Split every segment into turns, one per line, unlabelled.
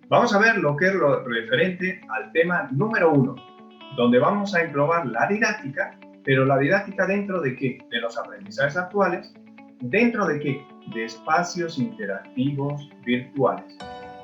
Vamos a ver lo que es lo referente al tema número 1, donde vamos a englobar la didáctica, pero la didáctica ¿dentro de qué? De los aprendizajes actuales. ¿Dentro de qué? De espacios interactivos virtuales,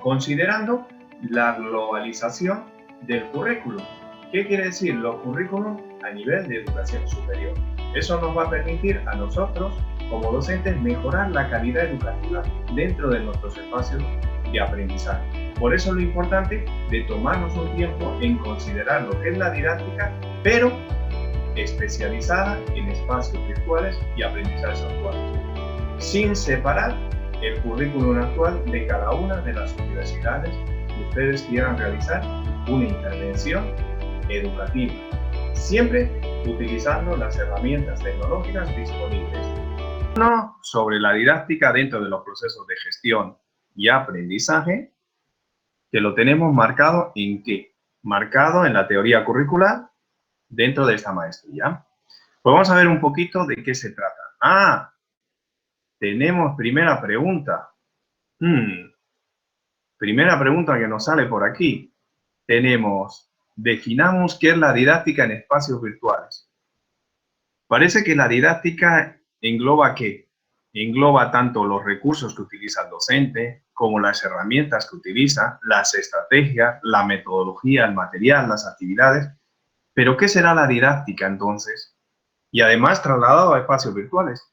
considerando la globalización del currículum. ¿Qué quiere decir los currículum a nivel de educación superior? Eso nos va a permitir a nosotros, como docentes, mejorar la calidad educativa dentro de nuestros espacios de aprendizaje. Por eso lo importante de tomarnos un tiempo en considerar lo que es la didáctica, pero especializada en espacios virtuales y aprendizajes actuales, sin separar el currículum actual de cada una de las universidades que ustedes quieran realizar una intervención educativa, siempre utilizando las herramientas tecnológicas disponibles. Sobre la didáctica dentro de los procesos de gestión y aprendizaje, que lo tenemos marcado ¿en qué? Marcado en la teoría curricular dentro de esta maestría. Pues vamos a ver un poquito de qué se trata. Tenemos primera pregunta. Primera pregunta que nos sale por aquí. Tenemos, definamos qué es la didáctica en espacios virtuales. Parece que la didáctica engloba ¿qué? Engloba tanto los recursos que utiliza el docente, como las herramientas que utiliza, las estrategias, la metodología, el material, las actividades. ¿Pero qué será la didáctica entonces? Y además trasladado a espacios virtuales.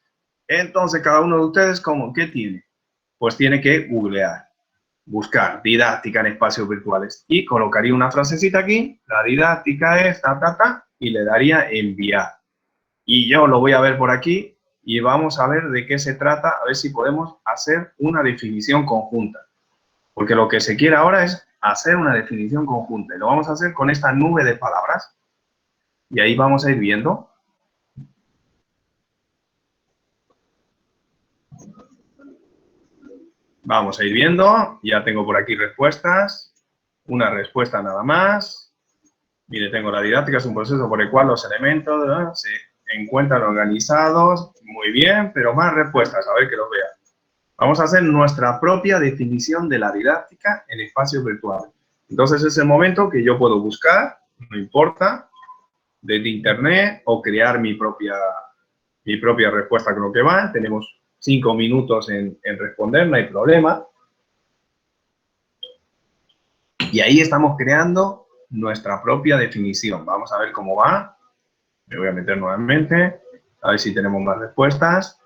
Entonces, cada uno de ustedes, ¿qué tiene? Pues tiene que googlear, buscar didáctica en espacios virtuales. Y colocaría una frasecita aquí, la didáctica es y le daría enviar. Y yo lo voy a ver por aquí y vamos a ver de qué se trata, a ver si podemos hacer una definición conjunta. Porque lo que se quiere ahora es hacer una definición conjunta. Y lo vamos a hacer con esta nube de palabras. Y ahí vamos a ir viendo. Vamos a ir viendo. Ya tengo por aquí respuestas. Una respuesta nada más. Mire, tengo la didáctica, es un proceso por el cual los elementos se encuentran organizados. Muy bien, pero más respuestas, a ver que los vea. Vamos a hacer nuestra propia definición de la didáctica en espacios virtuales. Entonces es el momento que yo puedo buscar, no importa, desde internet o crear mi propia respuesta con lo que va. Tenemos 5 minutos en responder, no hay problema. Y ahí estamos creando nuestra propia definición. Vamos a ver cómo va. Me voy a meter nuevamente, a ver si tenemos más respuestas.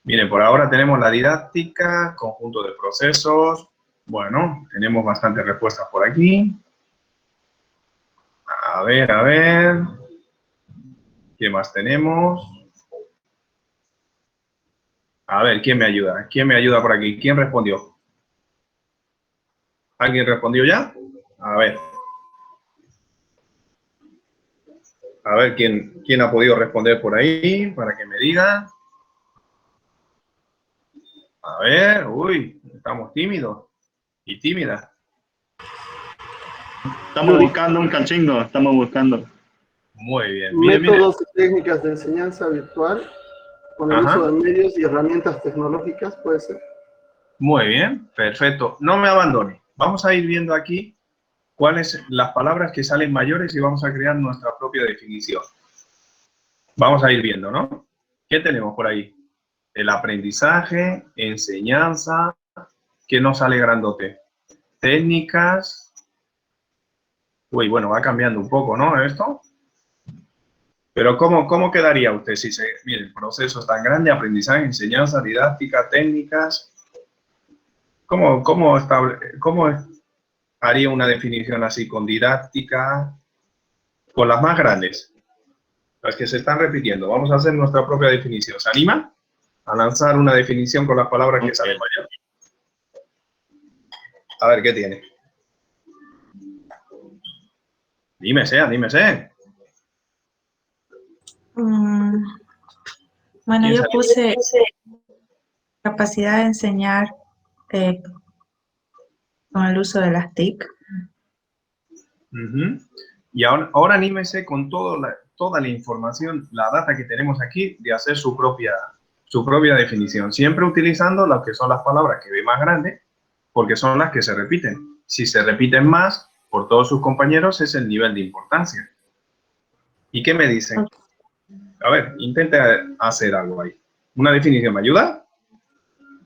Miren, por ahora tenemos la didáctica, conjunto de procesos. Bueno, tenemos bastantes respuestas por aquí. A ver. ¿Qué más tenemos? A ver, ¿quién me ayuda? ¿Quién me ayuda por aquí? ¿Quién respondió? ¿Alguien respondió ya? A ver. A ver quién ha podido responder por ahí para que me diga. A ver, uy, estamos tímidos y tímidas.
Estamos buscando un cachingo, estamos buscando.
Muy bien.
Métodos y técnicas de enseñanza virtual con el uso de medios y herramientas tecnológicas, puede ser.
Muy bien, perfecto. No me abandone. Vamos a ir viendo aquí cuáles las palabras que salen mayores y vamos a crear nuestra propia definición. Vamos a ir viendo, ¿no? ¿Qué tenemos por ahí? El aprendizaje, enseñanza, ¿qué nos sale grandote? Técnicas. Uy, bueno, va cambiando un poco, ¿no? Esto. Pero ¿cómo quedaría usted si se... Mire, el proceso es tan grande, aprendizaje, enseñanza, didáctica, técnicas. ¿Cómo haría una definición así con didáctica? Con las más grandes. Las que se están repitiendo. Vamos a hacer nuestra propia definición. ¿Se anima a lanzar una definición con las palabras que salen mayor? A ver, ¿qué tiene? Dímese.
Bueno, yo puse capacidad de enseñar con el uso de las TIC.
Y ahora anímese con toda la información, la data que tenemos aquí, de hacer su propia definición. Siempre utilizando las que son las palabras que ve más grandes, porque son las que se repiten. si se repiten más por todos sus compañeros, es el nivel de importancia. ¿Y qué me dicen? A ver, intente hacer algo ahí. ¿Una definición me ayuda?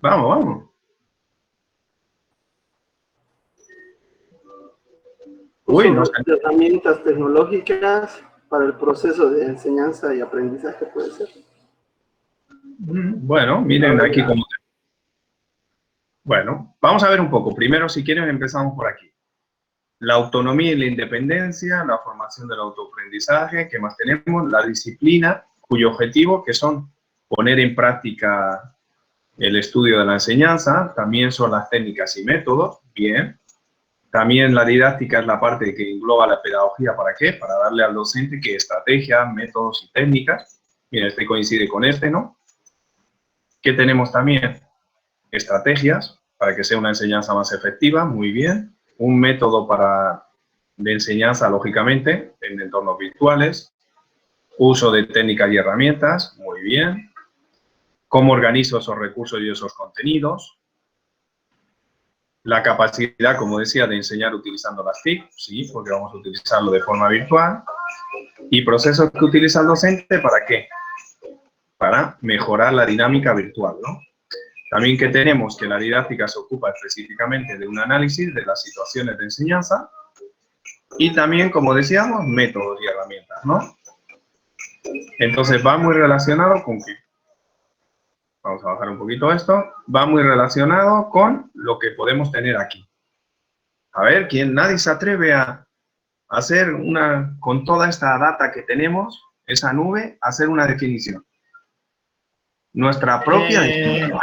Vamos, vamos. Uy, no sé.
Herramientas tecnológicas para el proceso de enseñanza y aprendizaje, puede ser.
Bueno, miren aquí cómo... Bueno, vamos a ver un poco. Primero, si quieren, empezamos por aquí. La autonomía y la independencia, la formación del autoaprendizaje, ¿qué más tenemos? La disciplina, cuyo objetivo que son poner en práctica el estudio de la enseñanza, también son las técnicas y métodos, bien. También la didáctica es la parte que engloba la pedagogía, ¿para qué? Para darle al docente qué estrategias, métodos y técnicas. Mira, este coincide con este, ¿no? ¿Qué tenemos también? Estrategias para que sea una enseñanza más efectiva, muy bien. Un método de enseñanza, lógicamente, en entornos virtuales. Uso de técnicas y herramientas, muy bien. Cómo organizo esos recursos y esos contenidos. La capacidad, como decía, de enseñar utilizando las TIC, sí, porque vamos a utilizarlo de forma virtual. Y procesos que utiliza el docente, ¿para qué? Para mejorar la dinámica virtual, ¿no? También que tenemos que la didáctica se ocupa específicamente de un análisis de las situaciones de enseñanza y también, como decíamos, métodos y herramientas, ¿no? Entonces va muy relacionado con ¿qué? Vamos a bajar un poquito esto. Va muy relacionado con lo que podemos tener aquí. A ver, nadie se atreve a hacer con toda esta data que tenemos, esa nube, hacer una definición. Nuestra propia definición.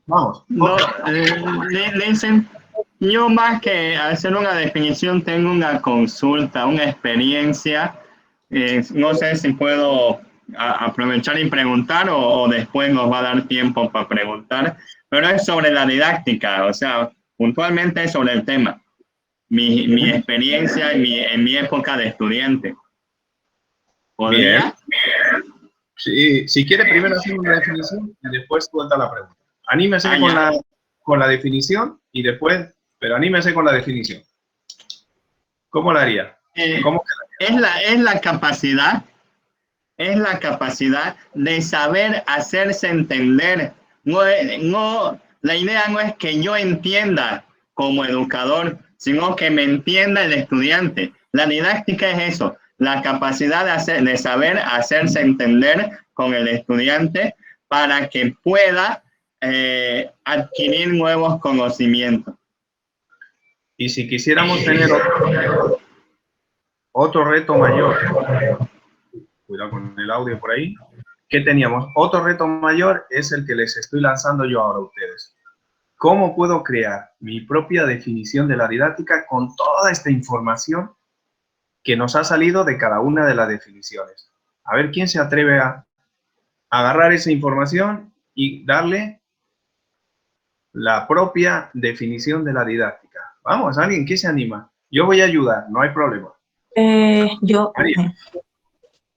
Vamos.
No, le enseñó más que hacer una definición, tengo una consulta, una experiencia. No sé si puedo aprovechar y preguntar o después nos va a dar tiempo para preguntar, pero es sobre la didáctica, o sea, puntualmente sobre el tema. Mi experiencia en mi época de estudiante. ¿Podría?
Bien. Sí, si quiere, primero hacer una definición y después cuenta la pregunta. Anímese con la definición y después, pero anímese con la definición. ¿Cómo la haría? ¿Cómo quedaría?
Es la capacidad de saber hacerse entender. La idea no es que yo entienda como educador, sino que me entienda el estudiante. La didáctica es eso, la capacidad de saber hacerse entender con el estudiante para que pueda adquirir nuevos conocimientos.
Y si quisiéramos tener otro reto mayor, cuidado con el audio por ahí, ¿qué teníamos? Otro reto mayor es el que les estoy lanzando yo ahora a ustedes. ¿Cómo puedo crear mi propia definición de la didáctica con toda esta información que nos ha salido de cada una de las definiciones? A ver quién se atreve a agarrar esa información y darle la propia definición de la didáctica. Vamos, alguien que se anima. Yo voy a ayudar, no hay problema.
Yo,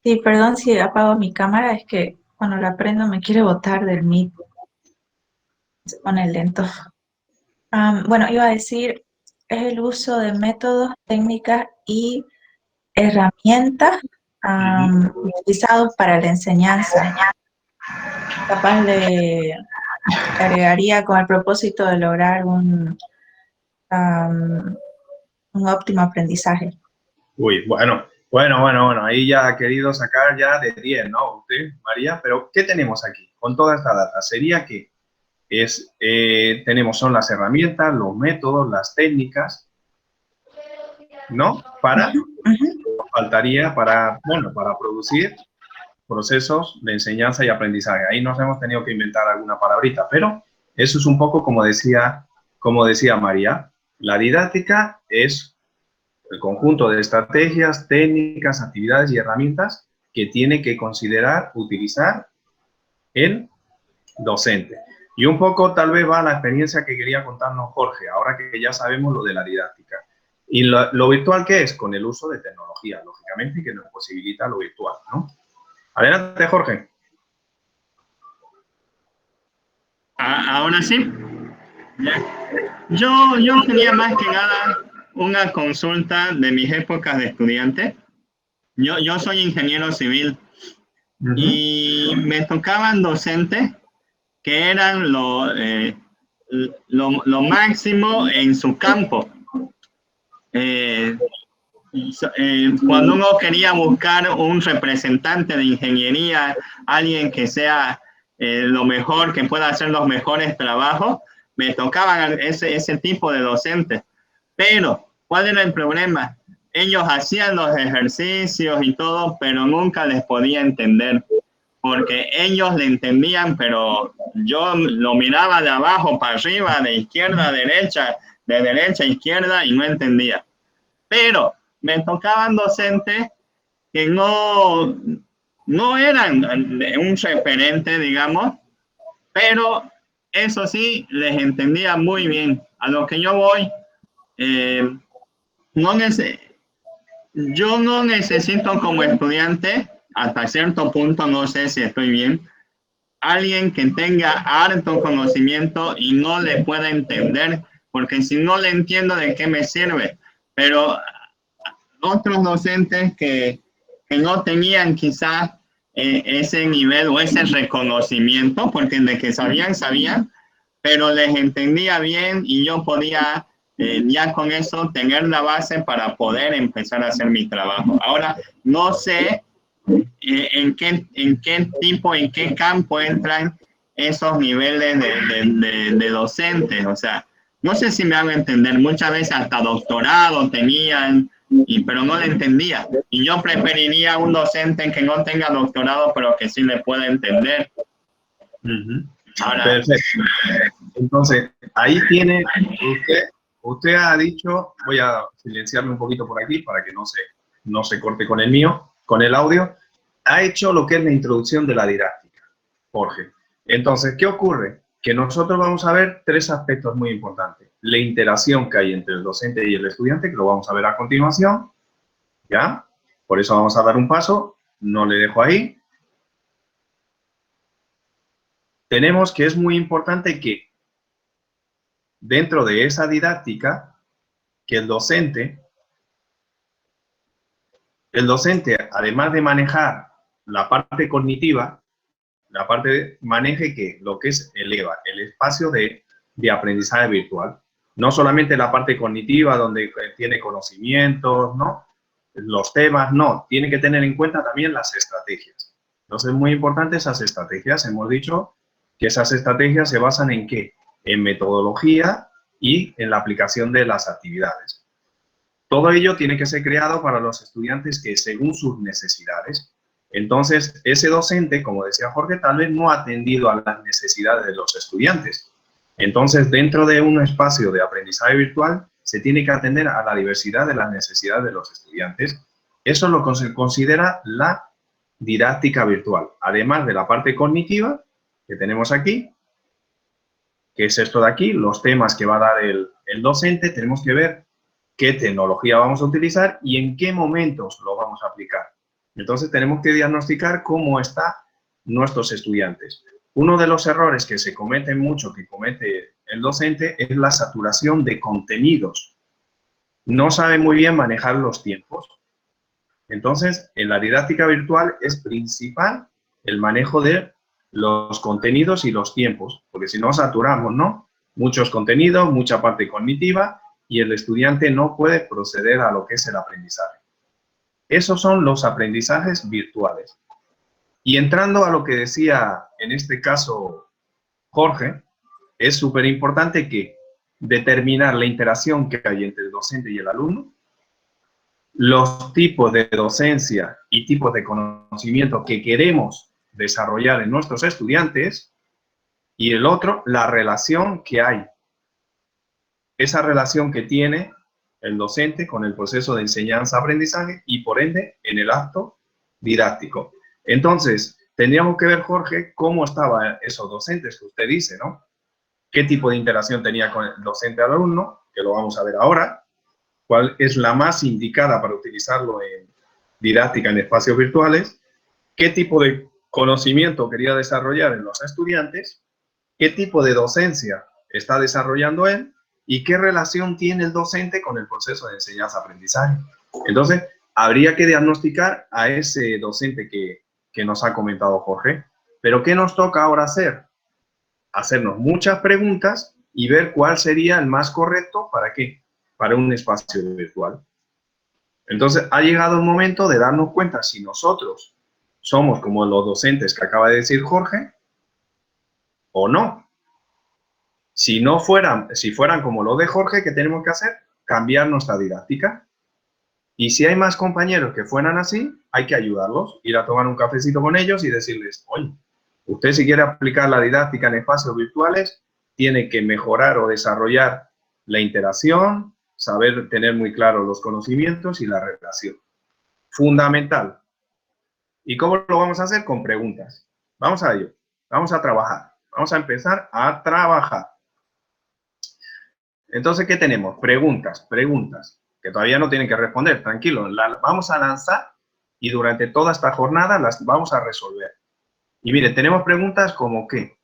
sí, perdón si apago mi cámara, es que cuando la prendo me quiere botar del Meet. Se pone lento. Bueno, iba a decir, es el uso de métodos, técnicas y herramientas utilizados para la enseñanza. Capaz le agregaría con el propósito de lograr un óptimo aprendizaje.
Uy, bueno, ahí ya ha querido sacar ya de 10, ¿no? Usted, María, pero ¿qué tenemos aquí con toda esta data? Sería que son las herramientas, los métodos, las técnicas, ¿no? Faltaría para producir procesos de enseñanza y aprendizaje. Ahí nos hemos tenido que inventar alguna palabrita, pero eso es un poco como decía María, la didáctica es el conjunto de estrategias, técnicas, actividades y herramientas que tiene que considerar, utilizar el docente. Y un poco tal vez va a la experiencia que quería contarnos Jorge, ahora que ya sabemos lo de la didáctica. ¿Y lo virtual qué es? Con el uso de tecnología, lógicamente, que nos posibilita lo virtual, ¿no? Adelante, Jorge.
Ahora sí. Yo tenía más que nada una consulta de mis épocas de estudiante. Yo soy ingeniero civil y me tocaban docentes que eran lo máximo en su campo. Cuando uno quería buscar un representante de ingeniería, alguien que sea lo mejor, que pueda hacer los mejores trabajos, me tocaban ese tipo de docentes. Pero, ¿cuál era el problema? Ellos hacían los ejercicios y todo, pero nunca les podía entender, porque ellos le entendían, pero yo lo miraba de abajo para arriba, de izquierda a derecha, de derecha a izquierda, y no entendía. Pero me tocaban docentes que no eran un referente, digamos, pero eso sí, les entendía muy bien. A lo que yo voy, yo no necesito como estudiante, hasta cierto punto, no sé si estoy bien, alguien que tenga harto conocimiento y no le pueda entender, porque si no le entiendo, ¿de qué me sirve? Pero otros docentes que no tenían quizás ese nivel o ese reconocimiento, porque de que sabían, pero les entendía bien y yo podía ya con eso tener la base para poder empezar a hacer mi trabajo. Ahora, no sé en qué campo entran esos niveles de docentes, o sea, no sé si me hago entender, muchas veces hasta doctorado tenían, pero no le entendía. Y yo preferiría un docente que no tenga doctorado, pero que sí le pueda entender.
Ahora, perfecto. Entonces, ahí tiene, usted ha dicho, voy a silenciarme un poquito por aquí para que no se corte con el mío, con el audio. Ha hecho lo que es la introducción de la didáctica, Jorge. Entonces, ¿qué ocurre? Que nosotros vamos a ver tres aspectos muy importantes. La interacción que hay entre el docente y el estudiante, que lo vamos a ver a continuación, ¿ya? Por eso vamos a dar un paso, no le dejo ahí. Tenemos que es muy importante que dentro de esa didáctica, que el docente, además de manejar la parte cognitiva, maneje que lo que es el EVA, el espacio de aprendizaje virtual. No solamente la parte cognitiva donde tiene conocimientos, ¿no? Los temas, no. Tiene que tener en cuenta también las estrategias. Entonces, es muy importante esas estrategias. Hemos dicho que esas estrategias se basan en ¿qué? En metodología y en la aplicación de las actividades. Todo ello tiene que ser creado para los estudiantes que según sus necesidades. Entonces, ese docente, como decía Jorge, tal vez no ha atendido a las necesidades de los estudiantes. Entonces, dentro de un espacio de aprendizaje virtual, se tiene que atender a la diversidad de las necesidades de los estudiantes. Eso es lo que se considera la didáctica virtual. Además de la parte cognitiva, que tenemos aquí, que es esto de aquí, los temas que va a dar el docente, tenemos que ver qué tecnología vamos a utilizar y en qué momentos lo vamos a aplicar. Entonces, tenemos que diagnosticar cómo están nuestros estudiantes. Uno de los errores que se cometen mucho, que comete el docente, es la saturación de contenidos. No sabe muy bien manejar los tiempos. Entonces, en la didáctica virtual es principal el manejo de los contenidos y los tiempos, porque si no saturamos, ¿no? Muchos contenidos, mucha parte cognitiva, y el estudiante no puede proceder a lo que es el aprendizaje. Esos son los aprendizajes virtuales. Y entrando a lo que decía en este caso Jorge, es súper importante que determinar la interacción que hay entre el docente y el alumno, los tipos de docencia y tipos de conocimiento que queremos desarrollar en nuestros estudiantes, y el otro, la relación que hay. Esa relación que tiene el docente con el proceso de enseñanza-aprendizaje y, por ende, en el acto didáctico. Entonces, tendríamos que ver, Jorge, cómo estaban esos docentes que usted dice, ¿no? ¿Qué tipo de interacción tenía con el docente al alumno? Que lo vamos a ver ahora. ¿Cuál es la más indicada para utilizarlo en didáctica en espacios virtuales? ¿Qué tipo de conocimiento quería desarrollar en los estudiantes? ¿Qué tipo de docencia está desarrollando él y qué relación tiene el docente con el proceso de enseñanza-aprendizaje. Entonces, habría que diagnosticar a ese docente que nos ha comentado Jorge. Pero ¿qué nos toca ahora hacer? Hacernos muchas preguntas y ver cuál sería el más correcto para qué, para un espacio virtual. Entonces, ha llegado el momento de darnos cuenta si nosotros somos como los docentes que acaba de decir Jorge o no. Si fueran como lo de Jorge, ¿qué tenemos que hacer? Cambiar nuestra didáctica. Y si hay más compañeros que fueran así, hay que ayudarlos, ir a tomar un cafecito con ellos y decirles, oye, usted si quiere aplicar la didáctica en espacios virtuales, tiene que mejorar o desarrollar la interacción, saber tener muy claros los conocimientos y la relación. Fundamental. ¿Y cómo lo vamos a hacer? Con preguntas. Vamos a ello. Vamos a trabajar. Vamos a empezar a trabajar. Entonces, ¿qué tenemos? Preguntas, que todavía no tienen que responder, tranquilo. Las vamos a lanzar y durante toda esta jornada las vamos a resolver. Y mire, tenemos preguntas como ¿qué?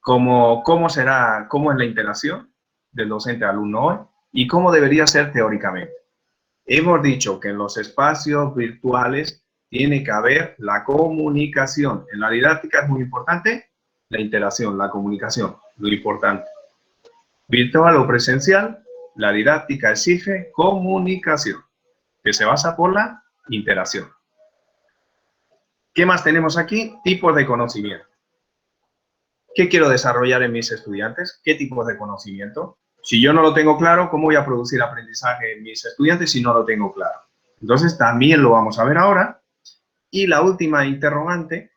¿Cómo es la interacción del docente-alumno hoy? ¿Y cómo debería ser teóricamente? Hemos dicho que en los espacios virtuales tiene que haber la comunicación. En la didáctica es muy importante la interacción, la comunicación, lo importante. Virtual o presencial, la didáctica exige comunicación, que se basa por la interacción. ¿Qué más tenemos aquí? Tipos de conocimiento. ¿Qué quiero desarrollar en mis estudiantes? ¿Qué tipos de conocimiento? Si yo no lo tengo claro, ¿cómo voy a producir aprendizaje en mis estudiantes si no lo tengo claro? Entonces, también lo vamos a ver ahora. Y la última interrogante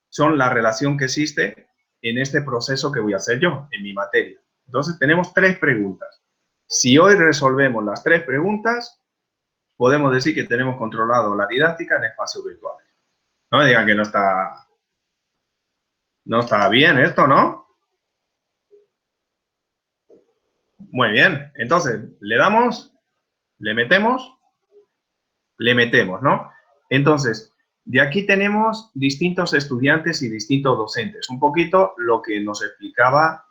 son la relación que existe en este proceso que voy a hacer yo, en mi materia. Entonces, tenemos 3 preguntas. Si hoy resolvemos las 3 preguntas, podemos decir que tenemos controlado la didáctica en espacios virtuales. No me digan que no está bien esto, ¿no? Muy bien. Entonces, le damos, le metemos, ¿no? Entonces, de aquí tenemos distintos estudiantes y distintos docentes. Un poquito lo que nos explicaba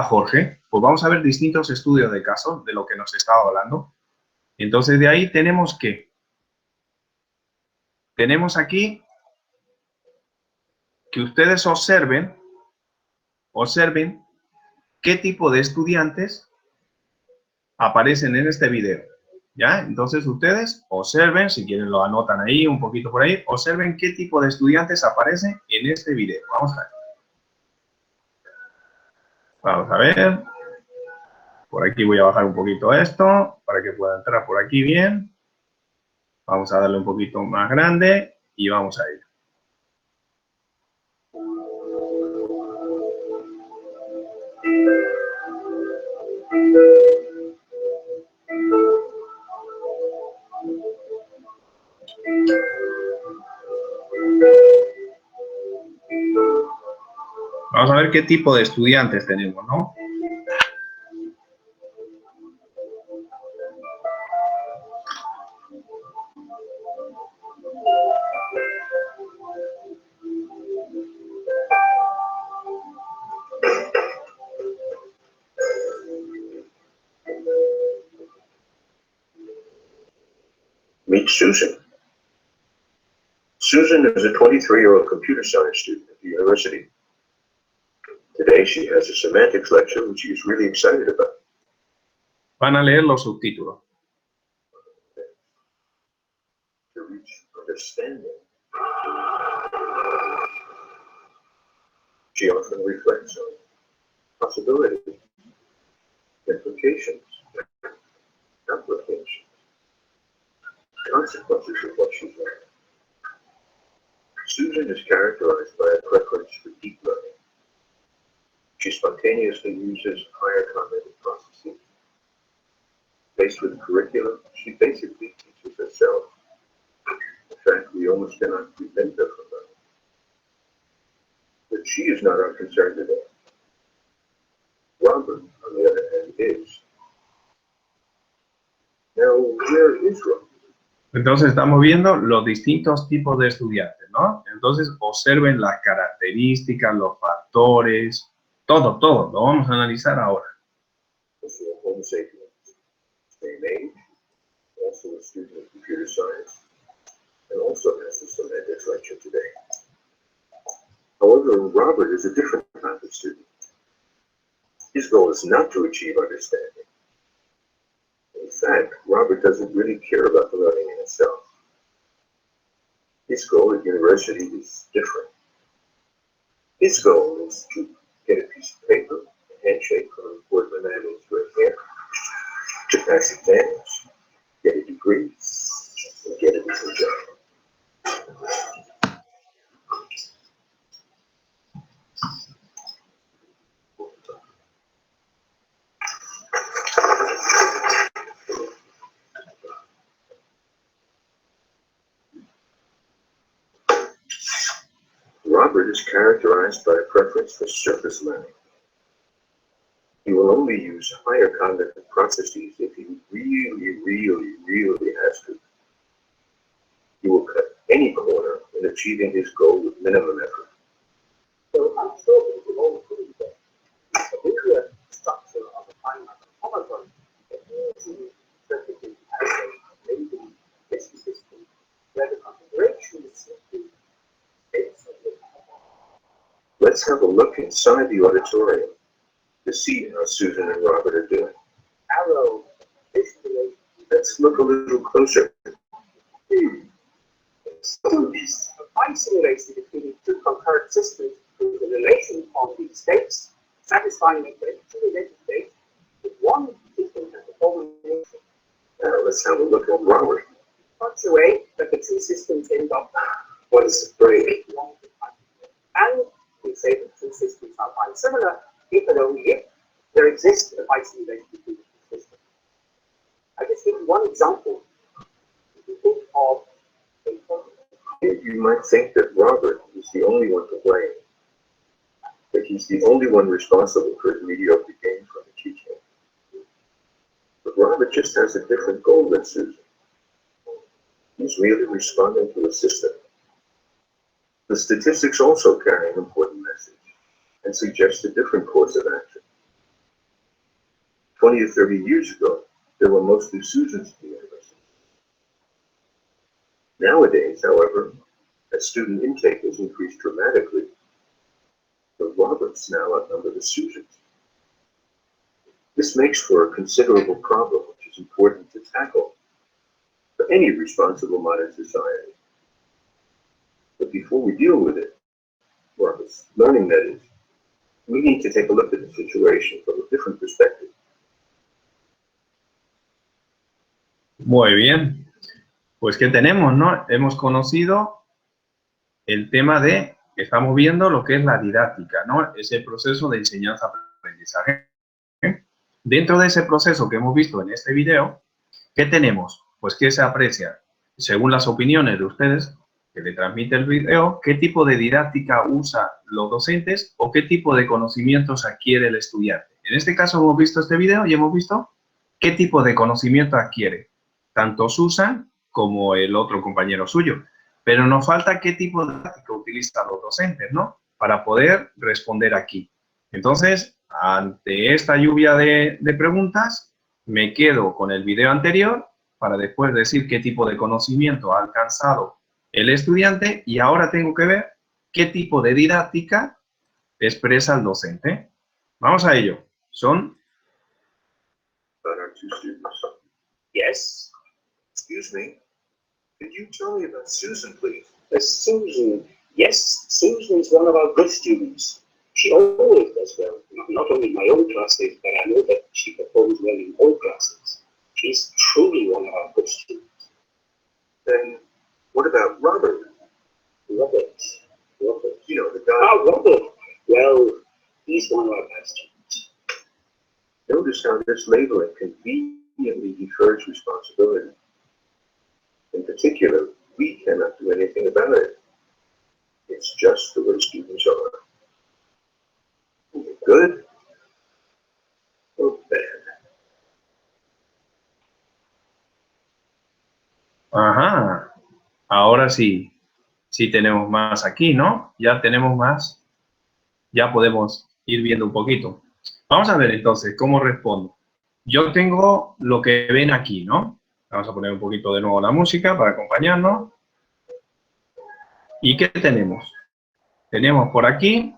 Jorge. Pues vamos a ver distintos estudios de caso de lo que nos estaba hablando. Entonces, de ahí tenemos aquí que ustedes observen qué tipo de estudiantes aparecen en este video. ¿Ya? Entonces, ustedes observen, si quieren lo anotan ahí, un poquito por ahí, observen qué tipo de estudiantes aparecen en este video. Vamos a ver. Vamos a ver. Por aquí voy a bajar un poquito esto, para que pueda entrar por aquí bien. Vamos a darle un poquito más grande y vamos a ir. Vamos a ver qué tipo de estudiantes tenemos, ¿no?
Meet Susan. Susan is a 23-year-old computer science student at the university. Today she has a semantics lecture which she is really excited about.
Van a leer los subtítulos.
To reach understanding, she often reflects on possibilities, implications, applications, consequences of what she's learned. Susan is characterized by a preference for deep learning. She spontaneously uses higher cognitive processing. Faced with curriculum, she basically teaches herself. In fact, we almost cannot prevent her from learning. But she is not unconcerned at all. Robert, on the other hand, is. Now, where is Robert?
Entonces, estamos viendo los distintos tipos de estudiantes, ¿no? Entonces, observen las características, los factores, Todo, todo. Lo vamos a analizar ahora.
Also a Homo sapiens, same age, also a student of computer science, and also has the semantics lecture today. However, Robert is a different kind of student. His goal is not to achieve understanding. In fact, Robert doesn't really care about the learning in itself. His goal at university is different. His goal is to get a piece of paper, a handshake from an important man into a hand, to pass exams, get a degree, and get a decent job. Robert is characterized by a preference for surface learning. He will only use higher cognitive processes if he really has to. He will cut any corner in achieving his goal with minimum effort.
So I'm sure we will all agree that the linear structure of a finite automaton is easily interpreted as a labeling system where the configuration is simply states of the automaton.
Let's have a look inside the auditorium to see how Susan and Robert are doing.
Arrow, visually,
Let's look a little closer.
so this a simulation between two concurrent systems with the relation of the states satisfying the two related states with one system has the following relation.
Now let's have a look at Robert.
Such a way that the two systems end up
What is the phrase?
and we say that two systems are bisimilar if and only if there exists a bisimulation between the two systems. I just give you one example. If you think of
You might think that Robert is the only one to blame, that he's the only one responsible for his mediocre gains from the teaching. But Robert just has a different goal than Susan. He's merely responding to a system. The statistics also carry an important message and suggest a different course of action. 20 or 30 years ago, there were mostly Susans at the university. Nowadays, however, as student intake has increased dramatically, the Roberts now outnumber the Susans. This makes for a considerable problem which is important to tackle for any responsible modern society. But before we deal with it, Roberts, learning that is, we need to take a look at the situation from a different perspective.
Muy bien. Pues, ¿qué tenemos, no? Hemos conocido el tema de, estamos viendo lo que es la didáctica, ¿no? Ese proceso de enseñanza-aprendizaje. Dentro de ese proceso que hemos visto en este video, ¿qué tenemos? Pues, ¿qué se aprecia? Según las opiniones de ustedes que le transmite el video, ¿qué tipo de didáctica usan los docentes o qué tipo de conocimientos adquiere el estudiante? En este caso hemos visto este video y hemos visto qué tipo de conocimiento adquiere, tanto Susan como el otro compañero suyo. Pero nos falta qué tipo de didáctica utilizan los docentes, ¿no? Para poder responder aquí. Entonces, ante esta lluvia de preguntas, me quedo con el video anterior para después decir qué tipo de conocimiento ha alcanzado el estudiante y ahora tengo que ver qué tipo de didáctica expresa el docente. Vamos a ello. Son...
About our two students.
yes,
Excuse me, could you tell me about Susan, please?
Susan. Yes, Susan is one of our good students. She always does well, not only in my own classes, but I know that she performs well in all classes. She's truly one of our good students.
Then what about Robert?
Robert.
You know, the guy.
Ah, Robert. Well, he's one of our bad students.
Notice how this labeling conveniently defers responsibility. In particular, we cannot do anything about it. It's just the way students are. Good or bad.
Ajá. Ahora sí tenemos más aquí, ¿no? Ya tenemos más. Ya podemos ir viendo un poquito. Vamos a ver entonces cómo respondo. Yo tengo lo que ven aquí, ¿no? Vamos a poner un poquito de nuevo la música para acompañarnos. ¿Y qué tenemos? Tenemos por aquí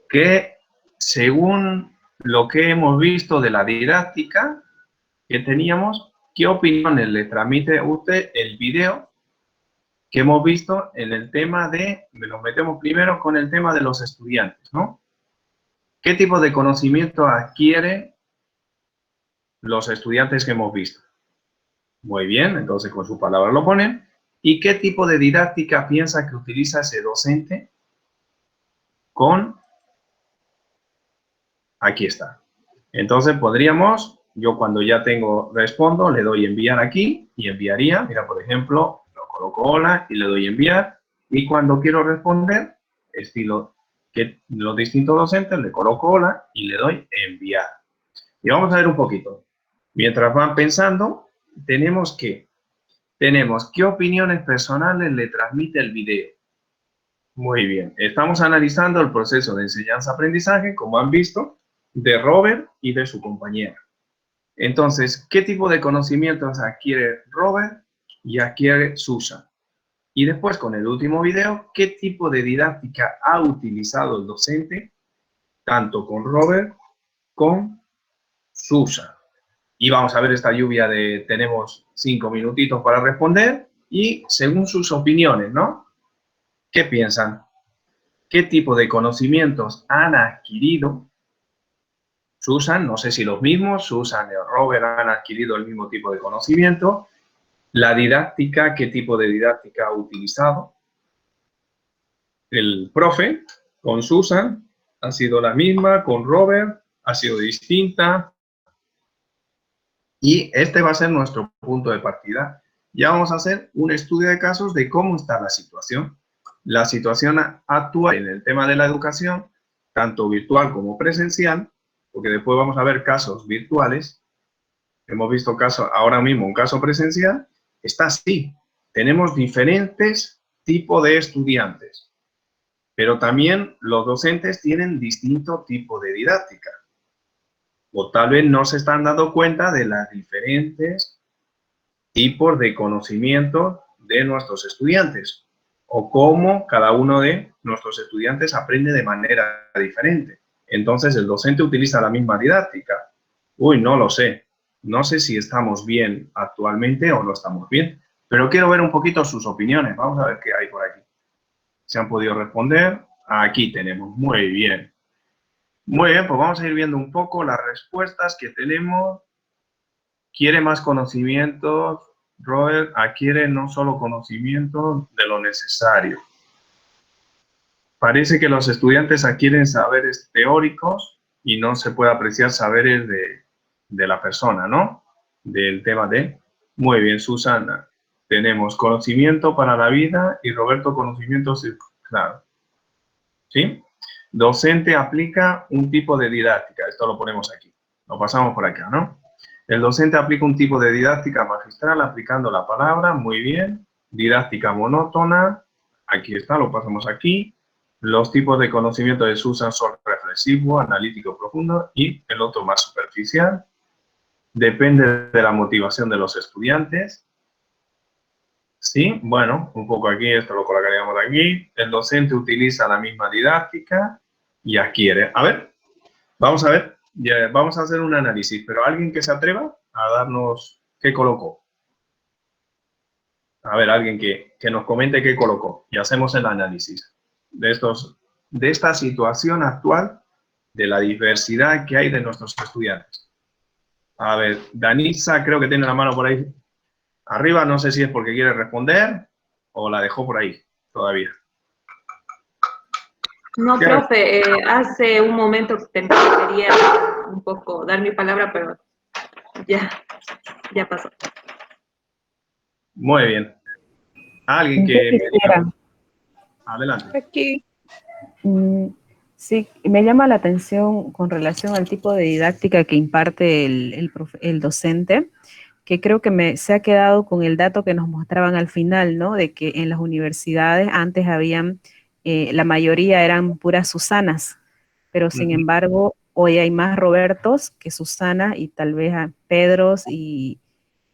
que según lo que hemos visto de la didáctica que teníamos, ¿qué opiniones le transmite usted el video que hemos visto en el tema de, nos metemos primero con el tema de los estudiantes, ¿no? ¿Qué tipo de conocimiento adquieren los estudiantes que hemos visto? Muy bien, entonces con su palabra lo ponen. ¿Y qué tipo de didáctica piensa que utiliza ese docente con... Aquí está. Entonces podríamos, yo cuando ya tengo, respondo, le doy enviar aquí y enviaría. Mira, por ejemplo, lo coloco hola y le doy enviar. Y cuando quiero responder, estilo que los distintos docentes, le coloco hola y le doy enviar. Y vamos a ver un poquito. Mientras van pensando, tenemos qué opiniones personales le transmite el video. Muy bien. Estamos analizando el proceso de enseñanza-aprendizaje, como han visto, de Robert y de su compañera. Entonces, ¿qué tipo de conocimientos adquiere Robert y adquiere Susan? Y después, con el último video, ¿qué tipo de didáctica ha utilizado el docente, tanto con Robert como con Susan? Y vamos a ver esta lluvia de, tenemos 5 minutitos para responder, y según sus opiniones, ¿no? ¿Qué piensan? ¿Qué tipo de conocimientos han adquirido? Susan, no sé si los mismos, Susan y Robert han adquirido el mismo tipo de conocimiento. La didáctica, ¿qué tipo de didáctica ha utilizado? El profe con Susan ha sido la misma, con Robert ha sido distinta. Y este va a ser nuestro punto de partida. Ya vamos a hacer un estudio de casos de cómo está la situación. La situación actual en el tema de la educación, tanto virtual como presencial, porque después vamos a ver casos virtuales. Hemos visto casos, ahora mismo un caso presencial, está así. Tenemos diferentes tipos de estudiantes, pero también los docentes tienen distinto tipo de didáctica. O tal vez no se están dando cuenta de las diferentes tipos de conocimiento de nuestros estudiantes o cómo cada uno de nuestros estudiantes aprende de manera diferente. Entonces, el docente utiliza la misma didáctica. Uy, no lo sé. No sé si estamos bien actualmente o no estamos bien, pero quiero ver un poquito sus opiniones. Vamos a ver qué hay por aquí. ¿Se han podido responder? Aquí tenemos. Muy bien. Muy bien, pues vamos a ir viendo un poco las respuestas que tenemos. Quiere más conocimientos. Robert adquiere no solo conocimiento de lo necesario. Parece que los estudiantes adquieren saberes teóricos y no se puede apreciar saberes de la persona, ¿no? Del tema de... Muy bien, Susana. Tenemos conocimiento para la vida y Roberto conocimiento, claro. ¿Sí? Docente aplica un tipo de didáctica. Esto lo ponemos aquí. Lo pasamos por acá, ¿no? El docente aplica un tipo de didáctica magistral aplicando la palabra. Muy bien. Didáctica monótona. Aquí está, lo pasamos aquí. Los tipos de conocimiento de Susan son reflexivo, analítico profundo y el otro más superficial. Depende de la motivación de los estudiantes. Sí, bueno, un poco aquí, esto lo colocaríamos aquí. El docente utiliza la misma didáctica y adquiere. A ver, vamos a ver, ya, vamos a hacer un análisis, pero alguien que se atreva a darnos qué colocó. A ver, alguien que nos comente qué colocó y hacemos el análisis de esta situación actual, de la diversidad que hay de nuestros estudiantes. A ver, Danisa creo que tiene la mano por ahí arriba, no sé si es porque quiere responder o la dejó por ahí todavía.
No, profe, hace un momento quería un poco dar mi palabra, pero ya pasó.
Muy bien. Alguien que... Adelante.
Aquí. Sí, me llama la atención con relación al tipo de didáctica que imparte el docente, que creo que se ha quedado con el dato que nos mostraban al final, ¿no? De que en las universidades antes habían, la mayoría eran puras Susanas, pero sin embargo, hoy hay más Robertos que Susana y tal vez a Pedros y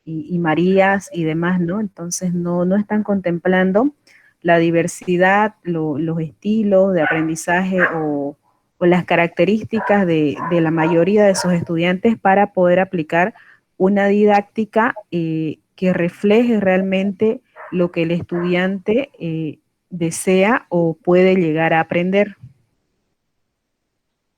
Marías y demás, ¿no? Entonces no están contemplando la diversidad, los estilos de aprendizaje o las características de la mayoría de sus estudiantes para poder aplicar una didáctica que refleje realmente lo que el estudiante desea o puede llegar a aprender.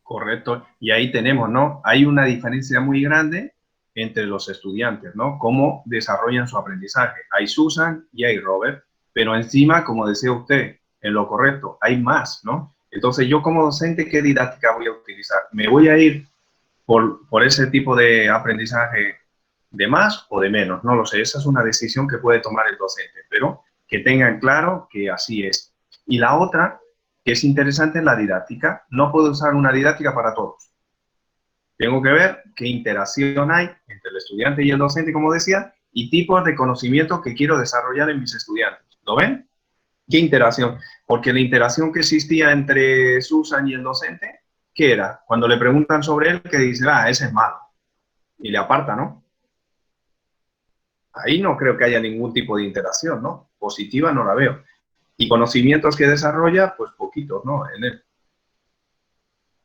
Correcto. Y ahí tenemos, ¿no? Hay una diferencia muy grande entre los estudiantes, ¿no? Cómo desarrollan su aprendizaje. Hay Susan y hay Robert, pero encima, como decía usted, en lo correcto, hay más, ¿no? Entonces, yo como docente, ¿qué didáctica voy a utilizar? ¿Me voy a ir por ese tipo de aprendizaje de más o de menos? No lo sé. Esa es una decisión que puede tomar el docente, pero que tengan claro que así es. Y la otra, que es interesante, es la didáctica. No puedo usar una didáctica para todos. Tengo que ver qué interacción hay entre el estudiante y el docente, como decía, y tipos de conocimiento que quiero desarrollar en mis estudiantes. ¿Lo ven? ¿Qué interacción? Porque la interacción que existía entre Susan y el docente, ¿qué era? Cuando le preguntan sobre él, que dice, ese es malo. Y le aparta, ¿no? Ahí no creo que haya ningún tipo de interacción, ¿no? Positiva no la veo. Y conocimientos que desarrolla, pues poquitos, ¿no? En él.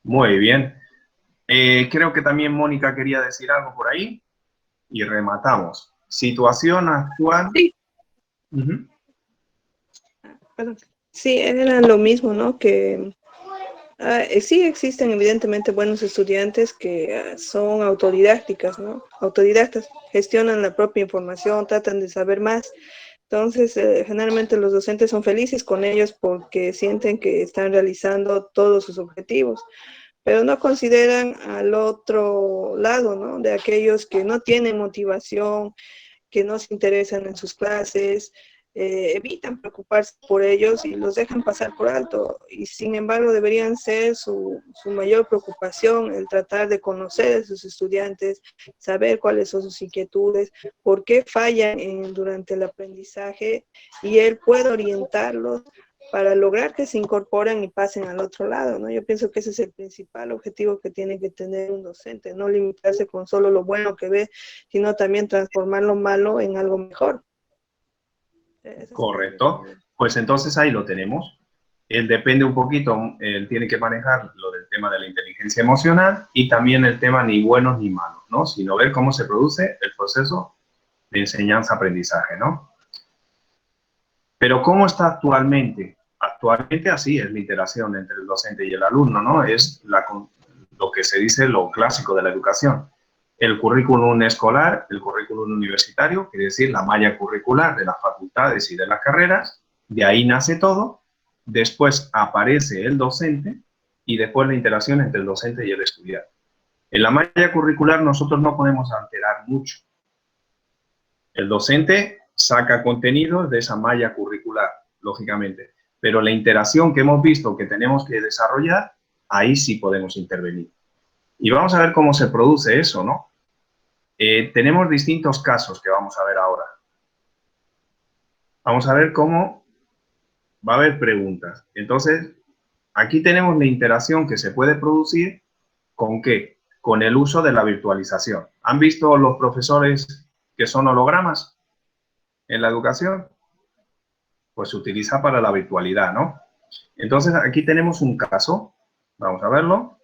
Muy bien. Creo que también Mónica quería decir algo por ahí. Y rematamos. Situación actual.
Sí. Sí, era lo mismo, ¿no? Que sí existen evidentemente buenos estudiantes que son autodidácticas, ¿no? Autodidactas, gestionan la propia información, tratan de saber más. Entonces, generalmente los docentes son felices con ellos porque sienten que están realizando todos sus objetivos, pero no consideran al otro lado, ¿no? De aquellos que no tienen motivación, que no se interesan en sus clases, evitan preocuparse por ellos y los dejan pasar por alto. Y sin embargo, deberían ser su mayor preocupación el tratar de conocer a sus estudiantes, saber cuáles son sus inquietudes, por qué fallan durante el aprendizaje, y él puede orientarlos para lograr que se incorporen y pasen al otro lado, ¿no? Yo pienso que ese es el principal objetivo que tiene que tener un docente, no limitarse con solo lo bueno que ve, sino también transformar lo malo en algo mejor.
Correcto. Pues entonces ahí lo tenemos. Él depende un poquito, él tiene que manejar lo del tema de la inteligencia emocional y también el tema ni buenos ni malos, ¿no? Sino ver cómo se produce el proceso de enseñanza-aprendizaje, ¿no? Pero ¿cómo está actualmente? Actualmente así es la interacción entre el docente y el alumno, ¿no? Es lo que se dice lo clásico de la educación. El currículum escolar, el currículum universitario, quiere decir la malla curricular de las facultades y de las carreras, de ahí nace todo, después aparece el docente y después la interacción entre el docente y el estudiante. En la malla curricular nosotros no podemos alterar mucho. El docente saca contenidos de esa malla curricular, lógicamente, pero la interacción que hemos visto que tenemos que desarrollar, ahí sí podemos intervenir. Y vamos a ver cómo se produce eso, ¿no? Tenemos distintos casos que vamos a ver ahora. Vamos a ver cómo va a haber preguntas. Entonces, aquí tenemos la interacción que se puede producir, ¿con qué? Con el uso de la virtualización. ¿Han visto los profesores que son hologramas en la educación? Pues se utiliza para la virtualidad, ¿no? Entonces, aquí tenemos un caso. Vamos a verlo.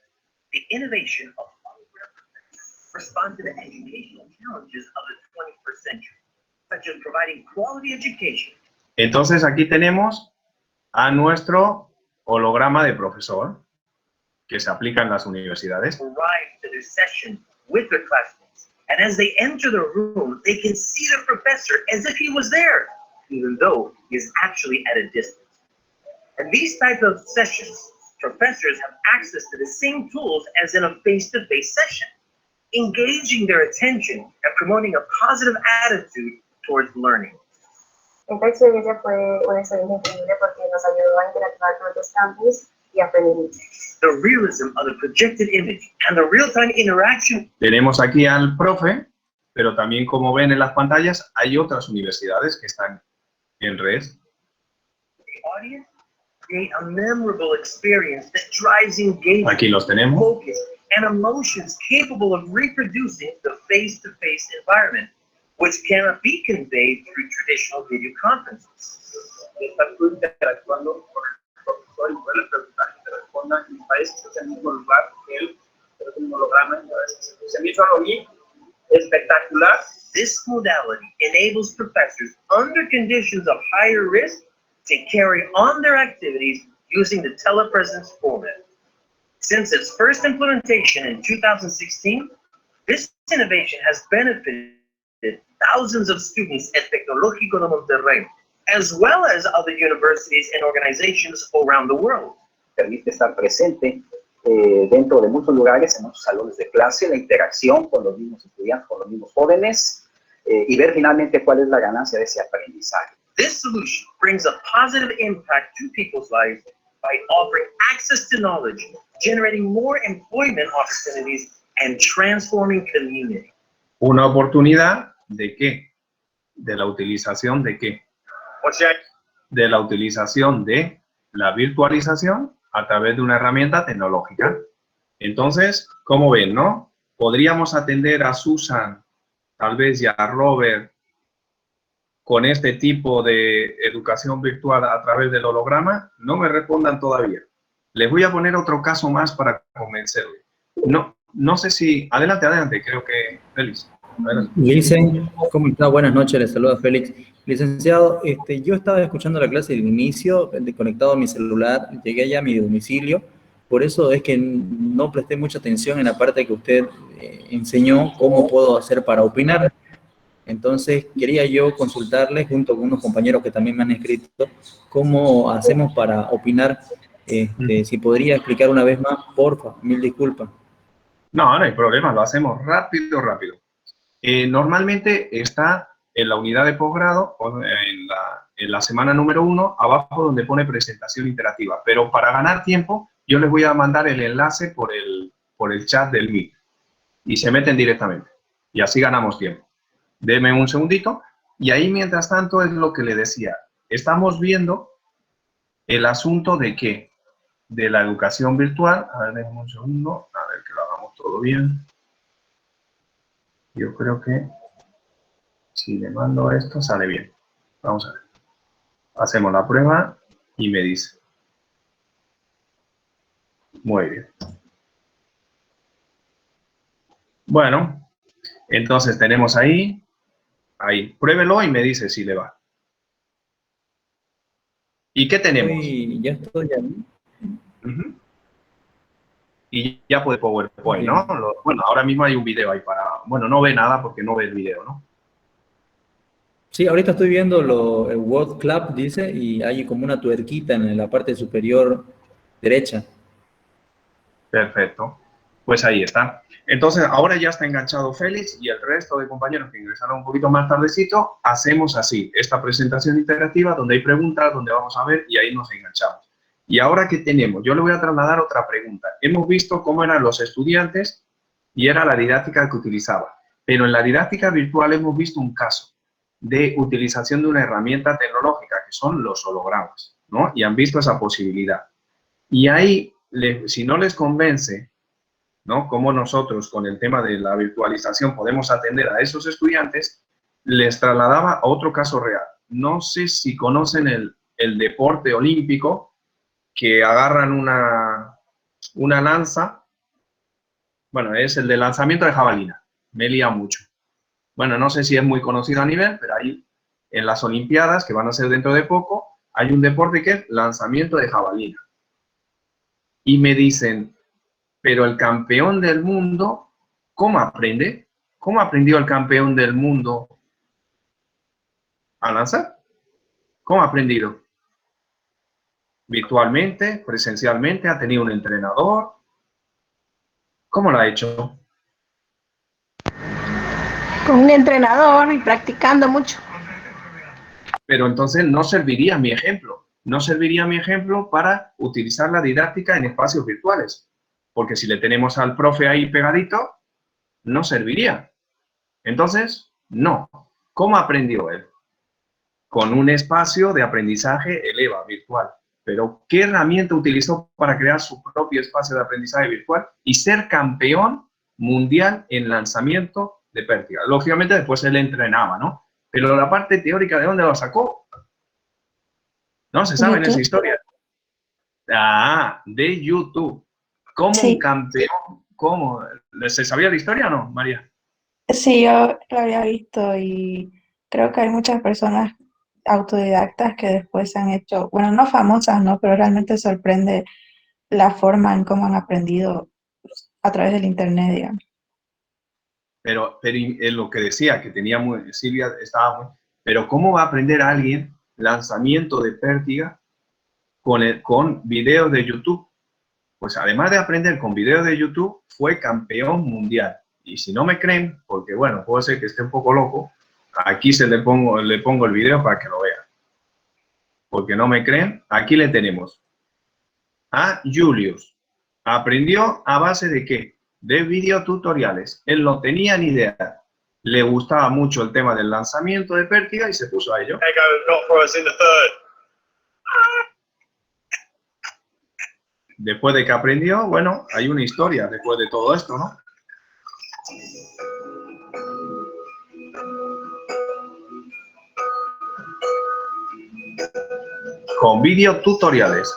The innovation of holograms respond to the educational challenges of the 21st century, such as providing quality education.
Entonces, aquí tenemos a nuestro holograma de profesor que se aplica en las universidades.
Arrive to their session with their classmates, and as they enter the room, they can see the professor as if he was there, even though he is actually at a distance. And these type of sessions, professors have access to the same tools as in a face-to-face session, engaging their attention and promoting a positive attitude towards learning.
Esta experiencia fue una experiencia increíble porque nos ayudó a interactuar con otros campus y aprender.
The realism of the projected image and the real-time interaction.
Tenemos aquí al profe, pero también, como ven en las pantallas, hay otras universidades que están en red.
The audience create a memorable experience that drives engagement,
Aquí los tenemos.
focus, and emotions capable of reproducing the face-to-face environment, which cannot be conveyed through traditional video conferences.
Estás tú interactuando con el profesor y puedes preguntar que te responda en mi país, que es el mismo lugar que él, pero es un holograma. Se me hizo algo bien espectacular.
This modality enables professors under conditions of higher risk to carry on their activities using the telepresence format. Since its first implementation in 2016, this innovation has benefited thousands of students at Tecnológico de Monterrey, as well as other universities and organizations around the world.
Permite estar presente dentro de muchos lugares, en muchos salones de clase, la interacción con los mismos estudiantes, con los mismos jóvenes, y ver finalmente cuál es la ganancia de ese aprendizaje.
This solution brings a positive impact to people's lives by offering access to knowledge, generating more employment opportunities, and transforming community.
Una oportunidad ¿de qué? De la utilización ¿de qué?
O sea,
de la utilización de la virtualización a través de una herramienta tecnológica. Entonces, como ven, ¿no? Podríamos atender a Susan, tal vez, y a Robert con este tipo de educación virtual a través del holograma. No me respondan todavía. Les voy a poner otro caso más para convencerles. No sé si... Adelante, creo que... Félix.
Licen, ¿cómo está? Buenas noches, les saluda Félix. Licenciado, yo estaba escuchando la clase del inicio, conectado a mi celular, llegué allá a mi domicilio, por eso es que no presté mucha atención en la parte que usted enseñó cómo puedo hacer para opinar. Entonces, quería yo consultarle, junto con unos compañeros que también me han escrito, cómo hacemos para opinar. Si podría explicar una vez más, porfa, mil disculpas.
No hay problema, lo hacemos rápido. Normalmente está en la unidad de posgrado, en la semana número 1, abajo donde pone presentación interactiva. Pero para ganar tiempo, yo les voy a mandar el enlace por el chat del Meet. Y se meten directamente. Y así ganamos tiempo. Deme un segundito. Y ahí, mientras tanto, es lo que le decía. Estamos viendo el asunto de ¿qué? De la educación virtual. A ver, déjenme un segundo. A ver que lo hagamos todo bien. Yo creo que si le mando esto, sale bien. Vamos a ver. Hacemos la prueba y me dice. Muy bien. Bueno, entonces tenemos ahí. Pruébelo y me dice si le va. ¿Y qué tenemos?
Ya estoy ahí.
Y ya puede PowerPoint, ¿no? Bueno, ahora mismo hay un video ahí para... Bueno, no ve nada porque no ve el video, ¿no?
Sí, ahorita estoy viendo el Word Club, dice, y hay como una tuerquita en la parte superior derecha.
Perfecto. Pues ahí está. Entonces, ahora ya está enganchado Félix y el resto de compañeros que ingresaron un poquito más tardecito, hacemos así, esta presentación interactiva donde hay preguntas, donde vamos a ver y ahí nos enganchamos. Y ahora, ¿qué tenemos? Yo le voy a trasladar otra pregunta. Hemos visto cómo eran los estudiantes y era la didáctica que utilizaba. Pero en la didáctica virtual hemos visto un caso de utilización de una herramienta tecnológica, que son los hologramas, ¿no? Y han visto esa posibilidad. Y ahí, si no les convence, ¿no? Cómo nosotros, con el tema de la virtualización, podemos atender a esos estudiantes, les trasladaba a otro caso real. No sé si conocen el deporte olímpico, que agarran una lanza. Bueno, es el de lanzamiento de jabalina. Me lía mucho. Bueno, no sé si es muy conocido a nivel, pero ahí en las Olimpiadas, que van a ser dentro de poco, hay un deporte que es lanzamiento de jabalina. Y me dicen, pero el campeón del mundo, ¿cómo aprende? ¿Cómo aprendió el campeón del mundo a lanzar? ¿Cómo ha aprendido? Virtualmente, presencialmente, ha tenido un entrenador. ¿Cómo lo ha hecho?
Con un entrenador y practicando mucho.
Pero entonces no serviría mi ejemplo. No serviría mi ejemplo para utilizar la didáctica en espacios virtuales. Porque si le tenemos al profe ahí pegadito, no serviría. Entonces, no. ¿Cómo aprendió él? Con un espacio de aprendizaje ELEVA virtual. pero ¿qué herramienta utilizó para crear su propio espacio de aprendizaje virtual y ser campeón mundial en lanzamiento de pértiga? Lógicamente después él entrenaba, ¿no? Pero la parte teórica, ¿de dónde lo sacó? No se sabe en esa historia. Ah, de YouTube. Como un campeón. ¿Cómo? ¿Se sabía la historia o no, María?
Sí, yo lo había visto y creo que hay muchas personas autodidactas que después se han hecho, bueno, no famosas, ¿no? Pero realmente sorprende la forma en cómo han aprendido a través del internet, digamos.
Pero en lo que decía, que tenía Silvia estaba muy... Pero ¿cómo va a aprender alguien lanzamiento de pértiga con videos de YouTube? Pues además de aprender con videos de YouTube, fue campeón mundial. Y si no me creen, porque bueno, puede ser que esté un poco loco, aquí le pongo el video para que lo vean. Porque no me creen, aquí le tenemos a Julius. ¿Aprendió a base de qué? De videotutoriales. Él no tenía ni idea. Le gustaba mucho el tema del lanzamiento de pértiga y se puso a ello. Después de que aprendió, bueno, hay una historia después de todo esto, ¿no? Con videotutoriales.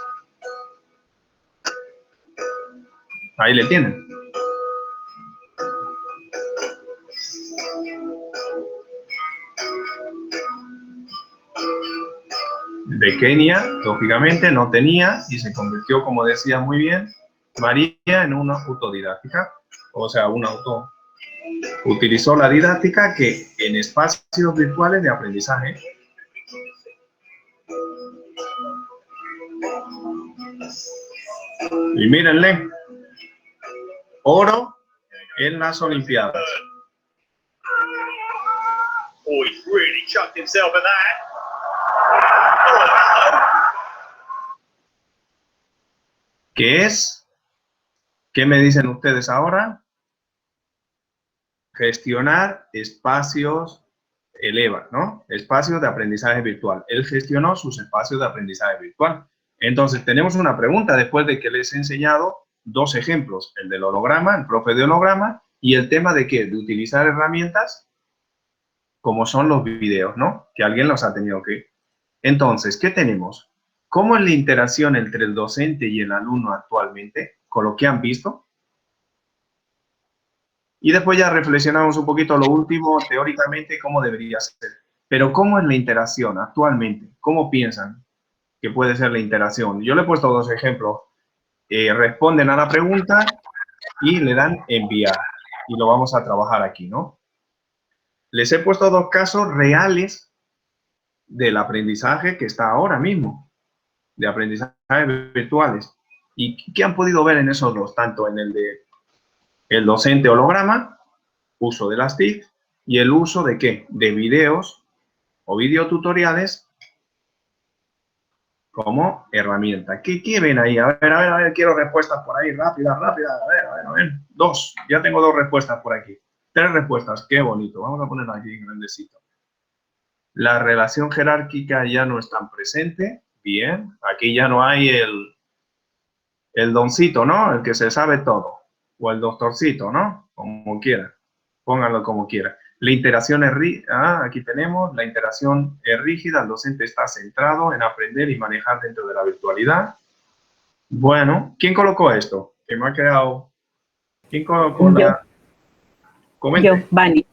Ahí le tienen. De Kenia, lógicamente, no tenía y se convirtió, como decía muy bien María, en una autodidáctica. O sea, utilizó la didáctica que en espacios virtuales de aprendizaje. Y mírenle, oro en las Olimpiadas.
Oh, he's really chucked himself at that.
¿Qué es? ¿Qué me dicen ustedes ahora? Gestionar espacios ELEVA, ¿no? Espacios de aprendizaje virtual. Él gestionó sus espacios de aprendizaje virtual. Entonces, tenemos una pregunta después de que les he enseñado dos ejemplos. El del holograma, el profe de holograma, y el tema de ¿qué? De utilizar herramientas como son los videos, ¿no? Que alguien los ha tenido que... Entonces, ¿qué tenemos? ¿Cómo es la interacción entre el docente y el alumno actualmente? Con lo que han visto. Y después ya reflexionamos un poquito lo último, teóricamente, cómo debería ser. Pero ¿cómo es la interacción actualmente? ¿Cómo piensan que puede ser la interacción? Yo le he puesto dos ejemplos. Responden a la pregunta y le dan enviar. Y lo vamos a trabajar aquí, ¿no? Les he puesto dos casos reales del aprendizaje que está ahora mismo, de aprendizaje virtuales. ¿Y qué han podido ver en esos dos? Tanto en el de el docente holograma, uso de las TIC, y el uso de ¿qué? De videos o videotutoriales como herramienta. ¿Qué ven ahí? A ver, quiero respuestas por ahí, rápidas, a ver. Dos, ya tengo dos respuestas por aquí. Tres respuestas, qué bonito. Vamos a ponerlo aquí en grandecito. La relación jerárquica ya no es tan presente. Bien, aquí ya no hay el doncito, ¿no? El que se sabe todo. O el doctorcito, ¿no? Como quiera. Pónganlo como quiera. La interacción es rígida. Aquí tenemos. La interacción es rígida. El docente está centrado en aprender y manejar dentro de la virtualidad. Bueno, ¿quién colocó esto? Que me ha quedado... ¿Quién colocó la...? Comente.
Yo, Vani.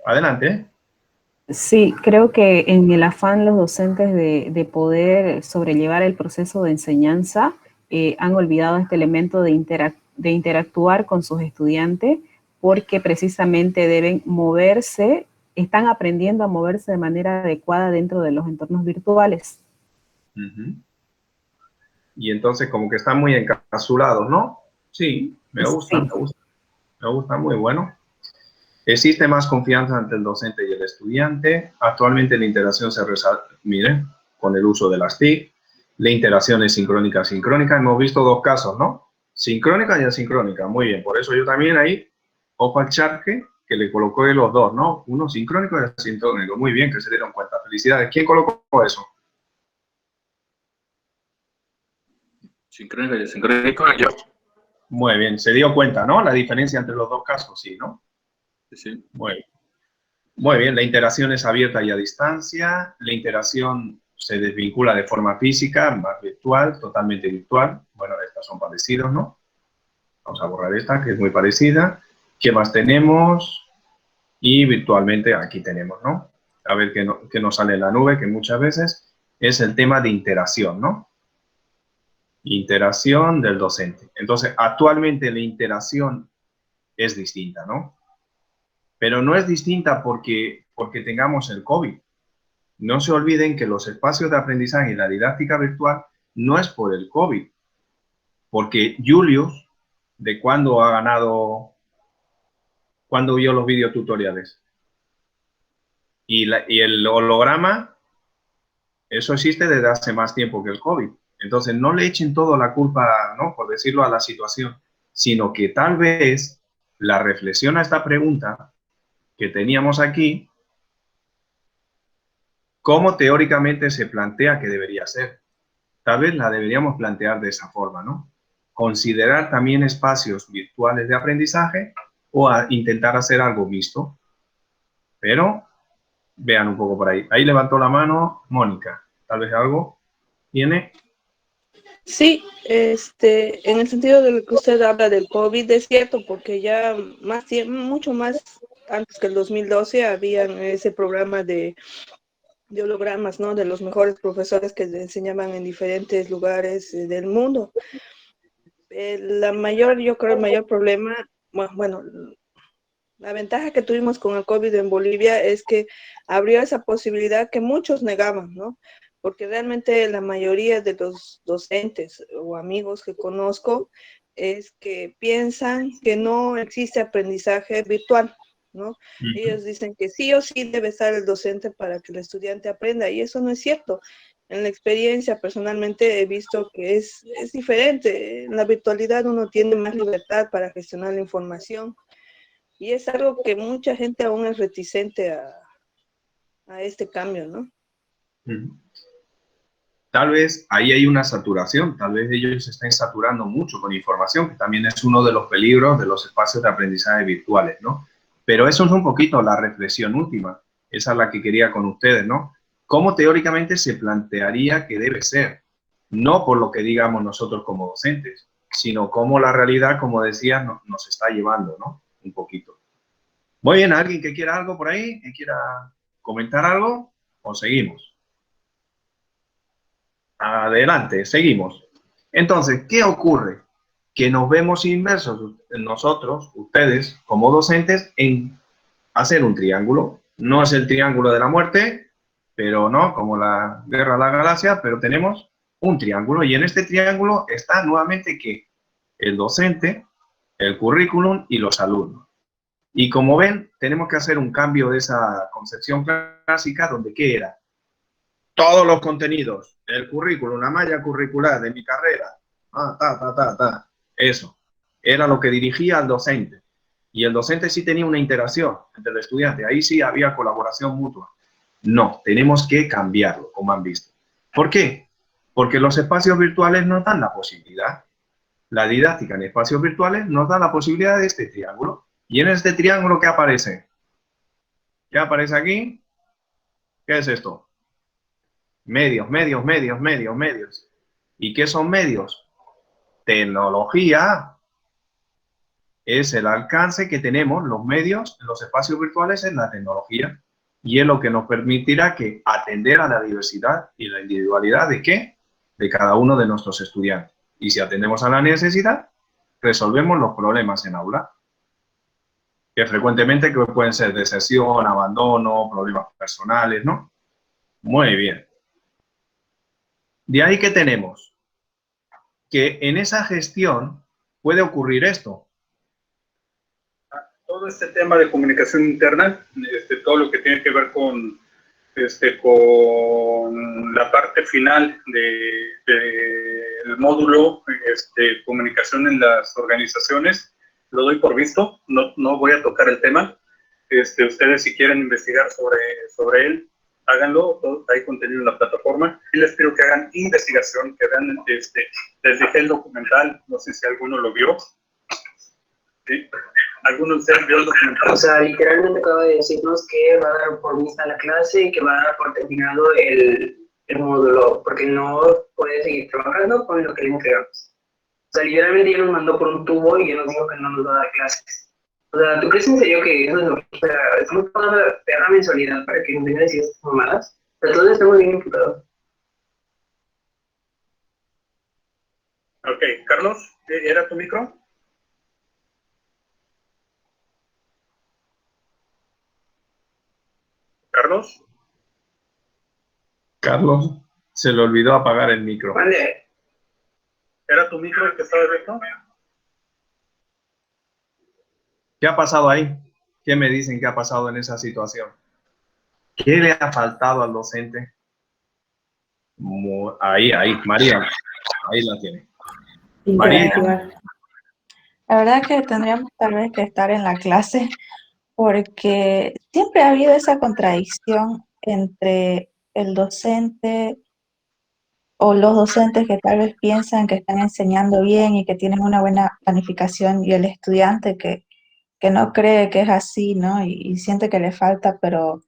Adelante.
Sí, creo que en el afán los docentes de poder sobrellevar el proceso de enseñanza han olvidado este elemento de interactuar con sus estudiantes porque precisamente deben moverse, están aprendiendo a moverse de manera adecuada dentro de los entornos virtuales.
Y entonces como que están muy encapsulados, ¿no? Sí, me gusta, sí. Me gusta, muy bueno. Existe más confianza entre el docente y el estudiante. Actualmente la interacción se resalta, miren, con el uso de las TIC. La interacción es sincrónica, asincrónica. Hemos visto dos casos, ¿no? Sincrónica y asincrónica. Muy bien, por eso yo también ahí, ojo al charque, que le colocó de los dos, ¿no? Uno sincrónico y asincrónico. Muy bien, que se dieron cuenta. Felicidades. ¿Quién colocó eso?
Sincrónico yo.
Muy bien, se dio cuenta, ¿no? La diferencia entre los dos casos, sí, ¿no?
Sí.
Muy bien, la interacción es abierta y a distancia. La interacción se desvincula de forma física, más virtual, totalmente virtual. Bueno, estas son parecidos, ¿no? Vamos a borrar esta, que es muy parecida. ¿Qué más tenemos? Y virtualmente aquí tenemos, ¿no? A ver qué nos sale en la nube, que muchas veces es el tema de interacción, ¿no? Interacción del docente. Entonces, actualmente la interacción es distinta, ¿no? Pero no es distinta porque tengamos el COVID. No se olviden que los espacios de aprendizaje y la didáctica virtual no es por el COVID. Porque Julius, ¿de cuándo ha ganado? ¿Cuándo vio los videotutoriales? Y el holograma, eso existe desde hace más tiempo que el COVID. Entonces, no le echen toda la culpa, ¿no? Por decirlo, a la situación, sino que tal vez la reflexión a esta pregunta que teníamos aquí, ¿cómo teóricamente se plantea que debería ser? Tal vez la deberíamos plantear de esa forma, ¿no? Considerar también espacios virtuales de aprendizaje o intentar hacer algo mixto. Pero, vean un poco por ahí. Ahí levantó la mano Mónica. Tal vez algo tiene.
Sí, en el sentido de lo que usted habla del COVID, es cierto, porque ya mucho más antes que el 2012 habían ese programa de hologramas, ¿no? De los mejores profesores que le enseñaban en diferentes lugares del mundo. Yo creo, el mayor problema, bueno, la ventaja que tuvimos con el COVID en Bolivia es que abrió esa posibilidad que muchos negaban, ¿no? Porque realmente la mayoría de los docentes o amigos que conozco es que piensan que no existe aprendizaje virtual, ¿no? Ellos dicen que sí o sí debe estar el docente para que el estudiante aprenda, y eso no es cierto. En la experiencia, personalmente, he visto que es diferente. En la virtualidad uno tiene más libertad para gestionar la información, y es algo que mucha gente aún es reticente a este cambio, ¿no?
Tal vez ahí hay una saturación, tal vez ellos se estén saturando mucho con información, que también es uno de los peligros de los espacios de aprendizaje virtuales, ¿no? Pero eso es un poquito la reflexión última, esa es la que quería con ustedes, ¿no? ¿Cómo teóricamente se plantearía que debe ser? No por lo que digamos nosotros como docentes, sino cómo la realidad, como decía, nos está llevando, ¿no? Un poquito. Muy bien, ¿alguien que quiera algo por ahí? ¿Que quiera comentar algo? ¿O seguimos? Adelante, seguimos. Entonces, ¿qué ocurre? Que nos vemos inmersos nosotros, ustedes, como docentes, en hacer un triángulo. No es el triángulo de la muerte, pero no, como la guerra de la galaxia, pero tenemos un triángulo. Y en este triángulo está nuevamente ¿qué? El docente, el currículum y los alumnos. Y como ven, tenemos que hacer un cambio de esa concepción clásica donde ¿qué era? Todos los contenidos, el currículum, la malla curricular de mi carrera, eso, era lo que dirigía al docente. Y el docente sí tenía una interacción entre el estudiante, ahí sí había colaboración mutua. No, tenemos que cambiarlo, como han visto. ¿Por qué? Porque los espacios virtuales nos dan la posibilidad. La didáctica en espacios virtuales nos da la posibilidad de este triángulo. Y en este triángulo, ¿qué aparece? ¿Qué aparece aquí? ¿Qué es esto? Medios. ¿Y qué son medios? Tecnología. Es el alcance que tenemos los medios, los espacios virtuales en la tecnología. Y es lo que nos permitirá que atender a la diversidad y la individualidad de ¿qué? De cada uno de nuestros estudiantes. Y si atendemos a la necesidad, resolvemos los problemas en aula. Que frecuentemente pueden ser deserción, abandono, problemas personales, ¿no? Muy bien. De ahí que tenemos que en esa gestión puede ocurrir esto.
Todo este tema de comunicación interna, todo lo que tiene que ver con la parte final del módulo comunicación en las organizaciones, lo doy por visto, no voy a tocar el tema. Ustedes si quieren investigar sobre él, háganlo, hay contenido en la plataforma, y les pido que hagan investigación, que vean, les dejé el documental, no sé si alguno lo vio. ¿Sí? ¿Alguno de ustedes vio el documental?
O sea, literalmente acaba de decirnos que va a dar por vista la clase y que va a dar por terminado el módulo, porque no puede seguir trabajando con lo que le entregamos. O sea, literalmente ya nos mandó por un tubo y ya nos dijo que no nos va a dar clases. O sea, ¿tú crees en serio que eso es lo que estamos pagando la mensualidad para que nos vengan a decir estas mamadas? Pero todos estamos bien imputados.
Ok, Carlos, ¿era tu micro? ¿Carlos?
Carlos, se le olvidó apagar el micro.
Vale.
¿Era tu micro el que estaba abierto?
¿Qué ha pasado ahí? ¿Qué me dicen que ha pasado en esa situación? ¿Qué le ha faltado al docente? Ahí, María. Ahí la tiene. María.
La verdad que tendríamos tal vez que estar en la clase porque siempre ha habido esa contradicción entre el docente o los docentes que tal vez piensan que están enseñando bien y que tienen una buena planificación y el estudiante que no cree que es así, ¿no? Y siente que le falta, pero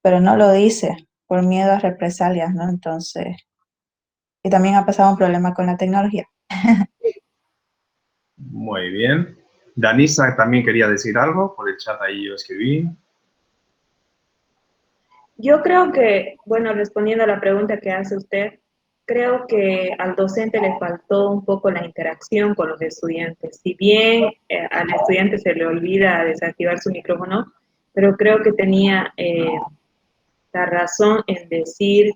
no lo dice por miedo a represalias, ¿no? Entonces, y también ha pasado un problema con la tecnología.
Muy bien. Danisa también quería decir algo, por el chat ahí yo escribí.
Yo creo que, bueno, respondiendo a la pregunta que hace usted, creo que al docente le faltó un poco la interacción con los estudiantes. Si bien al estudiante se le olvida desactivar su micrófono, pero creo que tenía la razón en decir,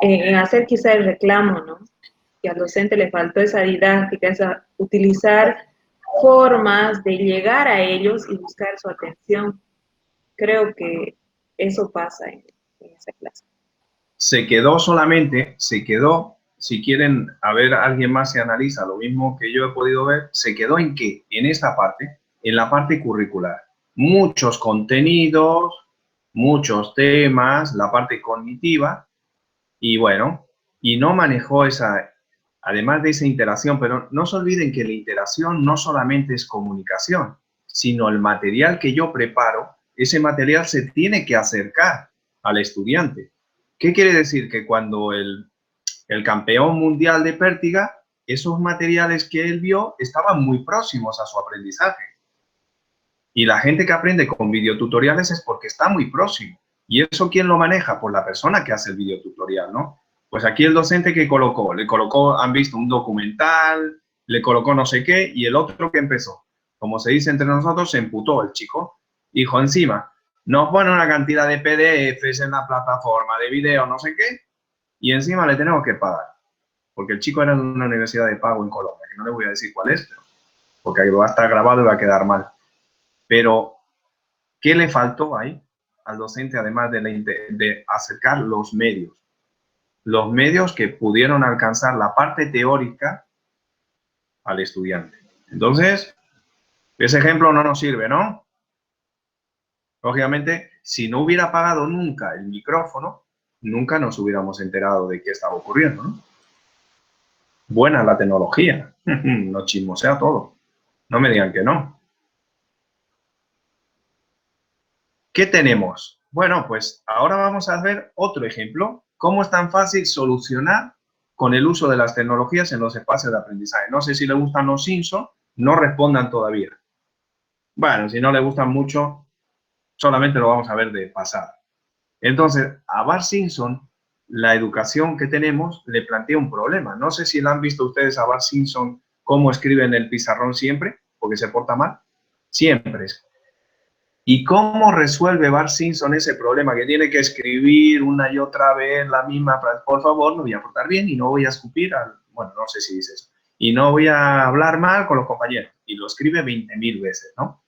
en hacer quizá el reclamo, ¿no? Que al docente le faltó esa didáctica, esa utilizar formas de llegar a ellos y buscar su atención. Creo que eso pasa en esa clase.
Se quedó, si quieren, a ver, alguien más se analiza lo mismo que yo he podido ver, se quedó en qué, en esta parte, en la parte curricular. Muchos contenidos, muchos temas, la parte cognitiva, y bueno, y no manejó esa, además de esa interacción, pero no se olviden que la interacción no solamente es comunicación, sino el material que yo preparo, ese material se tiene que acercar al estudiante. ¿Qué quiere decir? Que cuando el campeón mundial de pértiga, esos materiales que él vio estaban muy próximos a su aprendizaje. Y la gente que aprende con videotutoriales es porque está muy próximo. ¿Y eso quién lo maneja? Pues la persona que hace el videotutorial, ¿no? Pues aquí el docente que colocó, le colocó, han visto un documental, le colocó no sé qué, y el otro que empezó. Como se dice entre nosotros, se emputó el chico. Dijo encima, nos pone una cantidad de PDFs en la plataforma, de video, no sé qué, y encima le tenemos que pagar. Porque el chico era de una universidad de pago en Colombia, que no le voy a decir cuál es, pero, porque ahí va a estar grabado y va a quedar mal. Pero, ¿qué le faltó ahí al docente, además de acercar los medios? Los medios que pudieron alcanzar la parte teórica al estudiante. Entonces, ese ejemplo no nos sirve, ¿no? Lógicamente, si no hubiera apagado nunca el micrófono, nunca nos hubiéramos enterado de qué estaba ocurriendo, ¿no? Buena la tecnología, nos chismosea todo. No me digan que no. ¿Qué tenemos? Bueno, pues ahora vamos a ver otro ejemplo. ¿Cómo es tan fácil solucionar con el uso de las tecnologías en los espacios de aprendizaje? No sé si le gustan los Simpsons, no respondan todavía. Bueno, si no le gustan mucho, solamente lo vamos a ver de pasada. Entonces, a Bart Simpson, la educación que tenemos le plantea un problema. No sé si la han visto ustedes a Bart Simpson, cómo escribe en el pizarrón siempre, porque se porta mal. Siempre. ¿Y cómo resuelve Bart Simpson ese problema? Que tiene que escribir una y otra vez la misma, por favor, me voy a portar bien y no voy a escupir bueno, no sé si dice eso. Y no voy a hablar mal con los compañeros. Y lo escribe 20.000 veces, ¿no?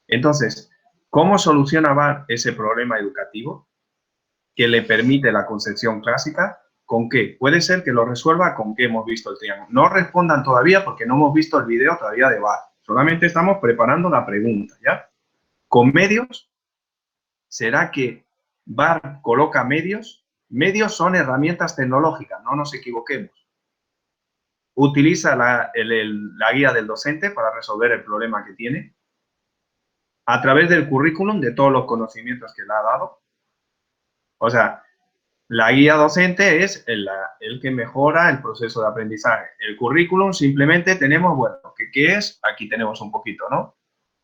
Entonces, ¿cómo soluciona Bart ese problema educativo que le permite la concepción clásica? ¿Con qué? Puede ser que lo resuelva con qué hemos visto el triángulo. No respondan todavía porque no hemos visto el video todavía de Bart. Solamente estamos preparando la pregunta, ¿ya? Con medios, ¿será que VAR coloca medios. Medios son herramientas tecnológicas, no nos equivoquemos. Utiliza la guía del docente para resolver el problema que tiene a través del currículum, de todos los conocimientos que le ha dado. O sea, la guía docente es el que mejora el proceso de aprendizaje. El currículum simplemente tenemos, bueno, ¿qué es? Aquí tenemos un poquito, ¿no?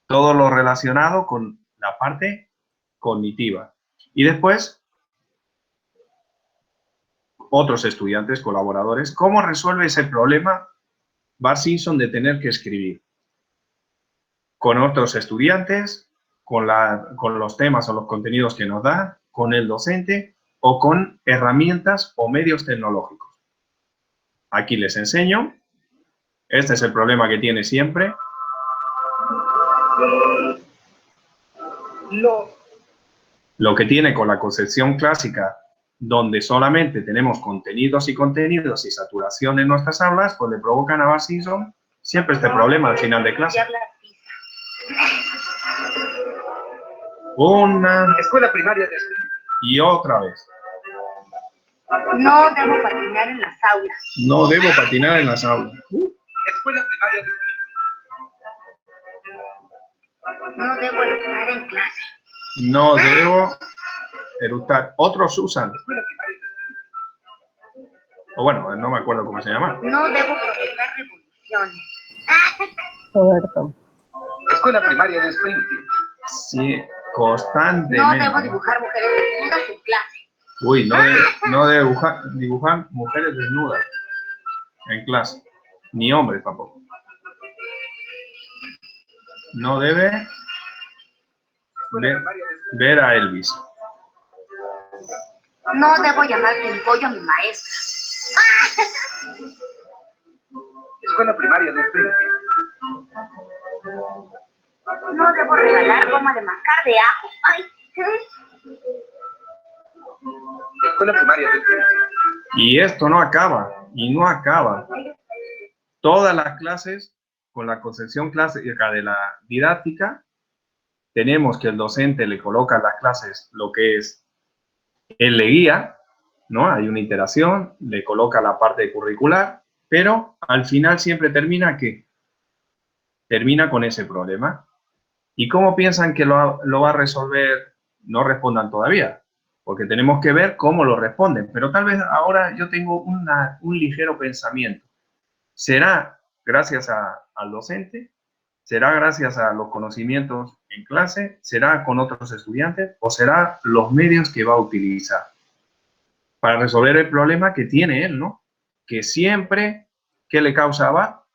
Todo lo relacionado con la parte cognitiva. Y después, otros estudiantes, colaboradores, ¿cómo resuelve ese problema Bart Simpson de tener que escribir? Con otros estudiantes, con los temas o los contenidos que nos da, con el docente o con herramientas o medios tecnológicos. Aquí les enseño. Este es el problema que tiene siempre. Lo que tiene con la concepción clásica, donde solamente tenemos contenidos y saturación en nuestras aulas, pues le provocan a Bart Simpson siempre este problema al final de clase. Una
Escuela primaria de...
y otra vez.
No debo patinar en las aulas.
No debo patinar en las aulas.
Escuela primaria de...
No debo eructar en clase.
No debo eructar. Otros usan. O bueno, no me acuerdo cómo se llama.
No debo provocar revoluciones.
Roberto.
Escuela primaria de Springfield.
Sí, constantemente.
No debo dibujar mujeres desnudas en clase.
Uy, no debe dibujar mujeres desnudas en clase. Ni hombres tampoco. No debe ver a Elvis.
No debo llamar pimpollo a mi maestra.
Escuela primaria de Springfield.
No debo regalar goma de mascar de ajo. Ay.
Escuela primaria de Springfield.
Y esto no acaba, y no acaba. Todas las clases, con la concepción clásica de la didáctica, tenemos que el docente le coloca en las clases lo que es, él le guía, ¿no? Hay una iteración, le coloca la parte curricular, pero al final siempre termina ¿qué? Termina con ese problema. ¿Y cómo piensan que lo va a resolver? No respondan todavía, porque tenemos que ver cómo lo responden. Pero tal vez ahora yo tengo un ligero pensamiento. ¿Será gracias al docente? ¿Será gracias a los conocimientos en clase? ¿Será con otros estudiantes? ¿O será los medios que va a utilizar para resolver el problema que tiene él, ¿no? Que siempre, ¿qué le causaba?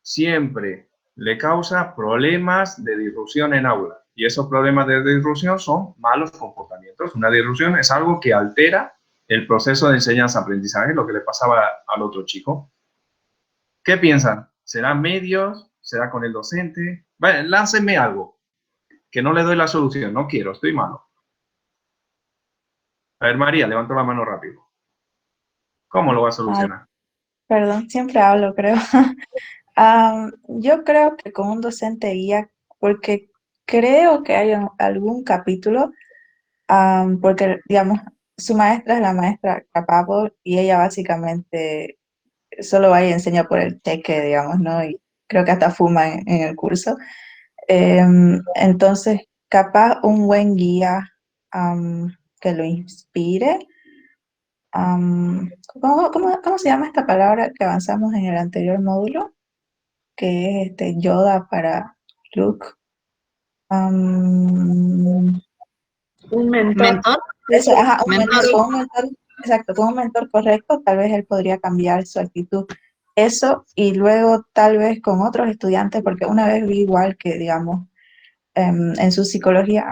Siempre le causa problemas de disrupción en aula. Y esos problemas de disrupción son malos comportamientos. Una disrupción es algo que altera el proceso de enseñanza-aprendizaje, lo que le pasaba al otro chico. ¿Qué piensan? ¿Será medios? ¿Será con el docente? Vale, láncenme algo, que no le doy la solución. No quiero, estoy malo. A ver, María, levantó la mano rápido. ¿Cómo lo va a solucionar?
Ay, perdón, siempre hablo, creo. Yo creo que con un docente guía, porque creo que hay algún capítulo, porque, digamos, su maestra es la maestra Capapo y ella básicamente solo va y enseña por el teque, digamos, ¿no? Y creo que hasta fuma en el curso. Entonces, capaz un buen guía que lo inspire. ¿Cómo se llama esta palabra que avanzamos en el anterior módulo? Que es Yoda para Luke.
Un mentor.
Eso, ajá, un
Mentor.
mentor, con un mentor, exacto, con un mentor correcto, tal vez él podría cambiar su actitud. Eso, y luego tal vez con otros estudiantes, porque una vez vi igual que, digamos, en su psicología,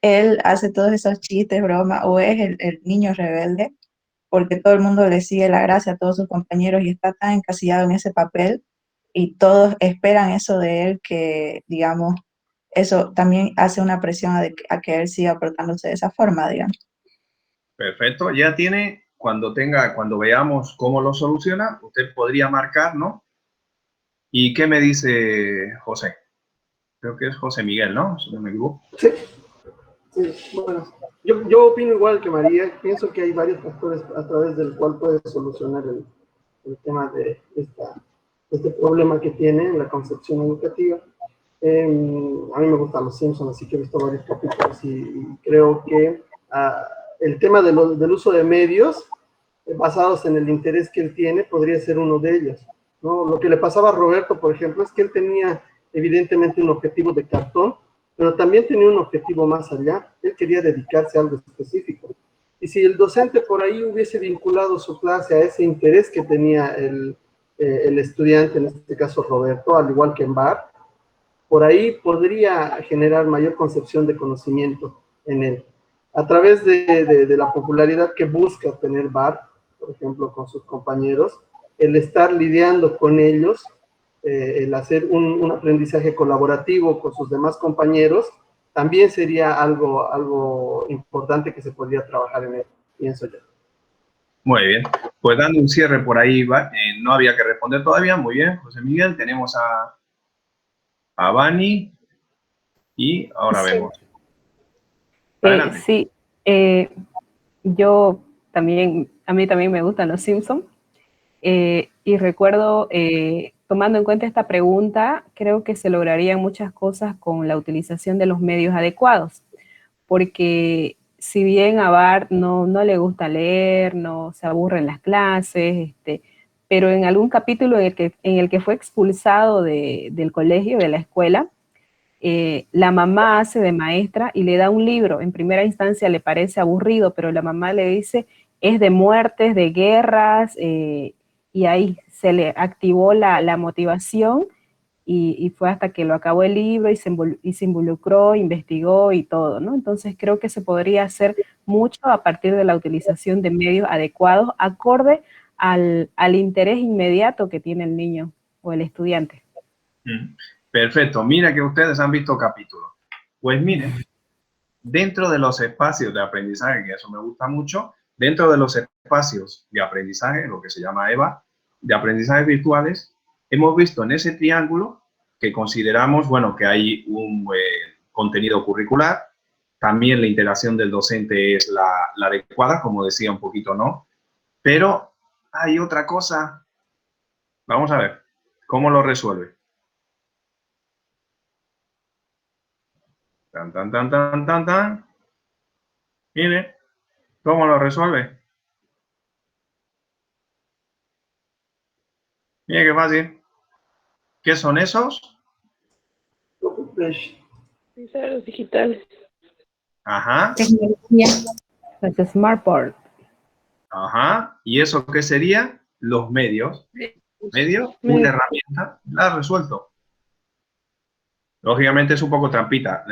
él hace todos esos chistes, bromas, o es el niño rebelde, porque todo el mundo le sigue la gracia a todos sus compañeros y está tan encasillado en ese papel, y todos esperan eso de él que, digamos, eso también hace una presión a que él siga portándose de esa forma, digamos.
Perfecto, ya tiene, cuando veamos cómo lo soluciona, usted podría marcar, ¿no? ¿Y qué me dice José? Creo que es José Miguel, ¿no? Si no me equivoco.
Sí, bueno, Yo opino igual que María, pienso que hay varios factores a través del cual puede solucionar el tema de este problema que tiene en la concepción educativa. A mí me gustan los Simpsons, así que he visto varios capítulos y creo que el tema del uso de medios basados en el interés que él tiene podría ser uno de ellos, ¿no? Lo que le pasaba a Roberto, por ejemplo, es que él tenía evidentemente un objetivo de cartón, pero también tenía un objetivo más allá. Él quería dedicarse a algo específico. Y si el docente por ahí hubiese vinculado su clase a ese interés que tenía el estudiante, en este caso Roberto, al igual que en Bar, por ahí podría generar mayor concepción de conocimiento en él. A través de la popularidad que busca tener Bar, por ejemplo, con sus compañeros, el estar lidiando con ellos, el hacer un aprendizaje colaborativo con sus demás compañeros, también sería algo importante que se podría trabajar en él, pienso yo.
Muy bien, pues dando un cierre por ahí, no había que responder todavía, muy bien, José Miguel, tenemos a Vani y ahora
Sí.
vemos. Adelante.
Sí, yo también, a mí también me gustan los Simpsons. Y recuerdo, tomando en cuenta esta pregunta, creo que se lograrían muchas cosas con la utilización de los medios adecuados, porque si bien a Bart no le gusta leer, no se aburre en las clases, pero en algún capítulo en el que fue expulsado del colegio, de la escuela, la mamá hace de maestra y le da un libro. En primera instancia le parece aburrido, pero la mamá le dice, es de muertes, de guerras, y ahí se le activó la motivación y fue hasta que lo acabó el libro y se involucró, investigó y todo, ¿no? Entonces creo que se podría hacer mucho a partir de la utilización de medios adecuados, acorde al interés inmediato que tiene el niño o el estudiante.
Perfecto, mira que ustedes han visto capítulos. Pues miren, dentro de los espacios de aprendizaje, que eso me gusta mucho, dentro de los espacios de aprendizaje, lo que se llama EVA, de aprendizajes virtuales, hemos visto en ese triángulo que consideramos, bueno, que hay un contenido curricular, también la interacción del docente es la adecuada, como decía un poquito, ¿no? Pero hay otra cosa, vamos a ver, ¿cómo lo resuelve? Tan, tan, tan, tan, tan, tan. Mire, ¿cómo lo resuelve? Mire qué fácil. ¿Qué son esos?
Pizarras digitales.
Ajá.
Tecnología. Las Smartboard.
Ajá. ¿Y eso qué sería? Los medios. Medios, una herramienta, la ha resuelto. Lógicamente es un poco trampita.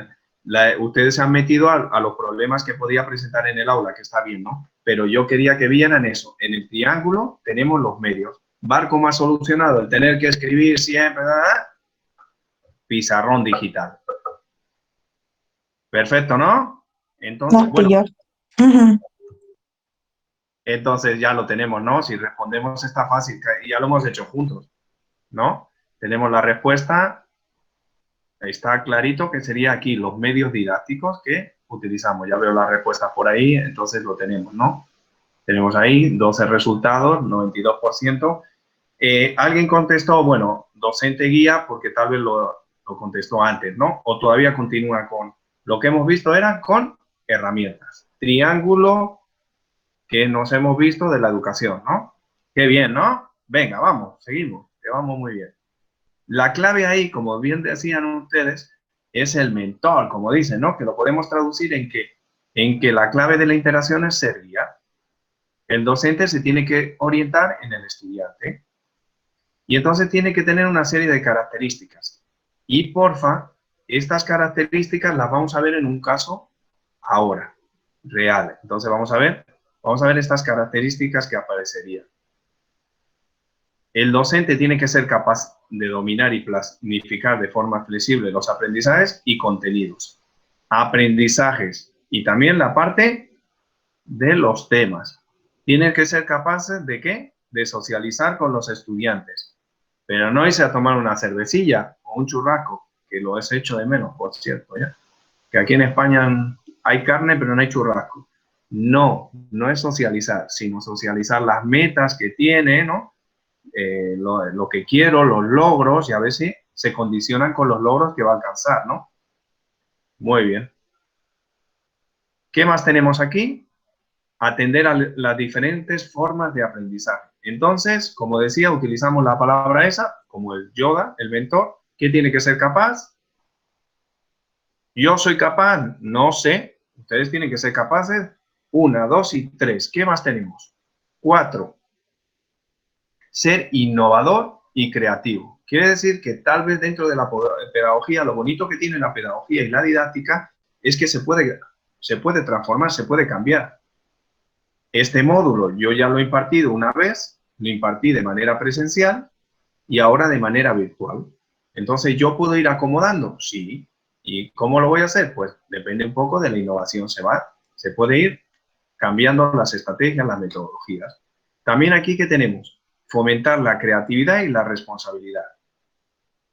Ustedes se han metido a los problemas que podía presentar en el aula, que está bien, ¿no? Pero yo quería que vieran eso. En el triángulo tenemos los medios. Bar, ¿cómo ha solucionado el tener que escribir siempre? Pizarrón digital. Perfecto, ¿no? Entonces, bueno, entonces ya lo tenemos, ¿no? Si respondemos está fácil, ya lo hemos hecho juntos, ¿no? Tenemos la respuesta, está clarito que sería aquí los medios didácticos que utilizamos. Ya veo la respuesta por ahí, entonces lo tenemos, ¿no? Tenemos ahí 12 resultados, 92%. Alguien contestó, bueno, docente guía, porque tal vez lo contestó antes, ¿no? O todavía continúa con, lo que hemos visto era con herramientas. Triángulo que nos hemos visto de la educación, ¿no? Qué bien, ¿no? Venga, vamos, seguimos, que vamos muy bien. La clave ahí, como bien decían ustedes, es el mentor, como dicen, ¿no? Que lo podemos traducir en que la clave de la interacción es ser guía. El docente se tiene que orientar en el estudiante. Y entonces tiene que tener una serie de características. Y porfa, estas características las vamos a ver en un caso ahora, real. Entonces vamos a ver estas características que aparecerían. El docente tiene que ser capaz de dominar y planificar de forma flexible los aprendizajes y contenidos. Aprendizajes y también la parte de los temas. Tiene que ser capaz de ¿qué? De socializar con los estudiantes. Pero no irse a tomar una cervecilla o un churrasco, que lo he hecho de menos, por cierto, ¿ya? Que aquí en España hay carne pero no hay churrasco. No, no es socializar, sino socializar las metas que tiene, ¿no? Lo que quiero, los logros, y a veces se condicionan con los logros que va a alcanzar, ¿no? Muy bien. ¿Qué más tenemos aquí? Atender a las diferentes formas de aprendizaje. Entonces, como decía, utilizamos la palabra esa, como el Yoda, el mentor. ¿Qué tiene que ser capaz? Yo soy capaz, no sé. Ustedes tienen que ser capaces. 1, 2 y 3. ¿Qué más tenemos? 4. Ser innovador y creativo. Quiere decir que tal vez dentro de la pedagogía, lo bonito que tiene la pedagogía y la didáctica es que se puede transformar, se puede cambiar. Este módulo yo ya lo he impartido una vez, lo impartí de manera presencial y ahora de manera virtual. Entonces, ¿yo puedo ir acomodando? Sí. ¿Y cómo lo voy a hacer? Pues depende un poco de la innovación. Se puede ir cambiando las estrategias, las metodologías. También aquí, ¿qué tenemos? Fomentar la creatividad y la responsabilidad.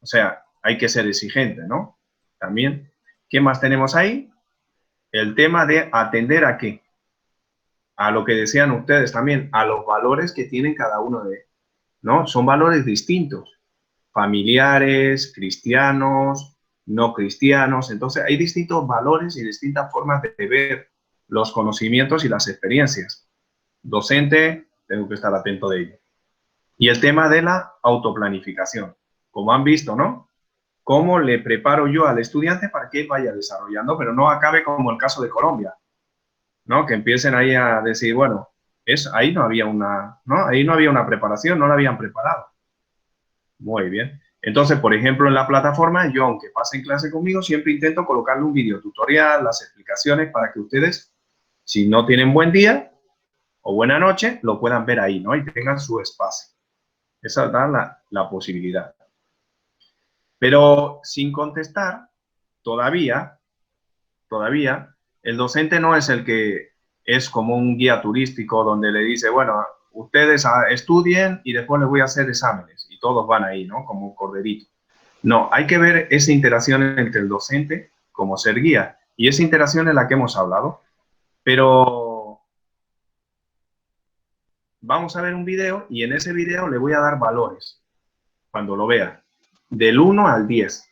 O sea, hay que ser exigente, ¿no? También, ¿qué más tenemos ahí? El tema de atender a qué. A lo que decían ustedes también, a los valores que tienen cada uno de ellos, ¿no? Son valores distintos, familiares, cristianos, no cristianos. Entonces, hay distintos valores y distintas formas de ver los conocimientos y las experiencias. Docente, tengo que estar atento de ello. Y el tema de la autoplanificación. Como han visto, ¿no? Cómo le preparo yo al estudiante para que vaya desarrollando, pero no acabe como el caso de Colombia, ¿no? Que empiecen ahí a decir, bueno, ahí no había una, ¿no? Ahí no había una preparación, no la habían preparado. Muy bien. Entonces, por ejemplo, en la plataforma, yo, aunque pasen clase conmigo, siempre intento colocarle un video tutorial, las explicaciones, para que ustedes, si no tienen buen día o buena noche, lo puedan ver ahí, ¿no? Y tengan su espacio. Esa da la posibilidad. Pero sin contestar, todavía, el docente no es el que es como un guía turístico donde le dice, bueno, ustedes estudien y después les voy a hacer exámenes. Y todos van ahí, ¿no? Como un corderito. No, hay que ver esa interacción entre el docente como ser guía. Y esa interacción es la que hemos hablado. Pero vamos a ver un video y en ese video le voy a dar valores, cuando lo vea, del 1 al 10.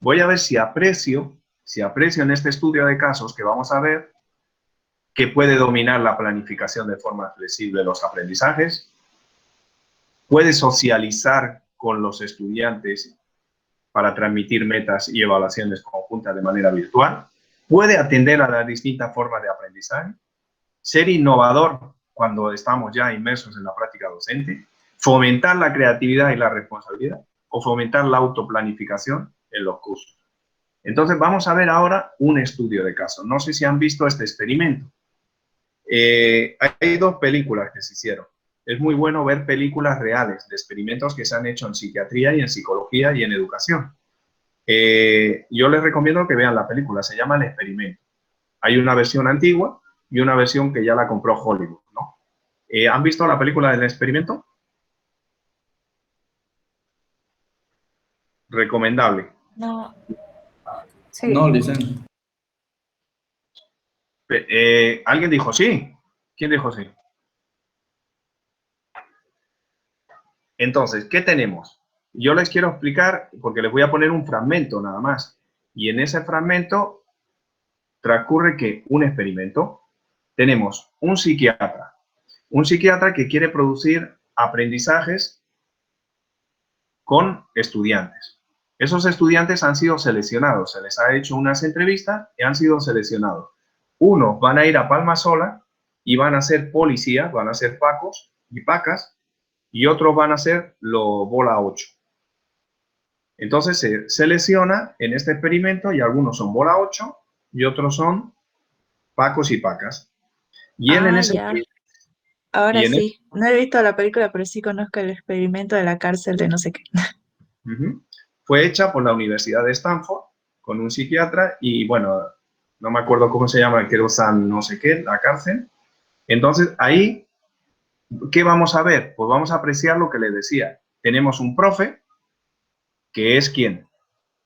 Voy a ver si aprecio en este estudio de casos que vamos a ver que puede dominar la planificación de forma flexible los aprendizajes, puede socializar con los estudiantes para transmitir metas y evaluaciones conjuntas de manera virtual, puede atender a las distintas formas de aprendizaje, ser innovador cuando estamos ya inmersos en la práctica docente, fomentar la creatividad y la responsabilidad o fomentar la autoplanificación en los cursos. Entonces vamos a ver ahora un estudio de caso. No sé si han visto este experimento. Hay 2 películas que se hicieron. Es muy bueno ver películas reales de experimentos que se han hecho en psiquiatría y en psicología y en educación. Yo les recomiendo que vean la película, se llama El Experimento. Hay una versión antigua y una versión que ya la compró Hollywood, ¿no? ¿Han visto la película del Experimento? Recomendable.
No.
Sí. No, dicen.
¿Alguien dijo sí? ¿Quién dijo sí? Entonces, ¿qué tenemos? Yo les quiero explicar, porque les voy a poner un fragmento nada más. Y en ese fragmento transcurre que un experimento. Tenemos un psiquiatra que quiere producir aprendizajes con estudiantes. Esos estudiantes han sido seleccionados, se les ha hecho unas entrevistas y han sido seleccionados. Unos van a ir a Palmasola y van a ser policías, van a ser pacos y pacas, y otros van a ser los bola 8. Entonces se selecciona en este experimento y algunos son bola 8 y otros son pacos y pacas. Y él en ese
ya. Ahora sí, no he visto la película, pero sí conozco el experimento de la cárcel de no sé qué.
Fue hecha por la Universidad de Stanford con un psiquiatra y, bueno, no me acuerdo cómo se llama, creo San no sé qué, la cárcel. Entonces, ahí, ¿qué vamos a ver? Pues vamos a apreciar lo que les decía. Tenemos un profe, que es ¿quién?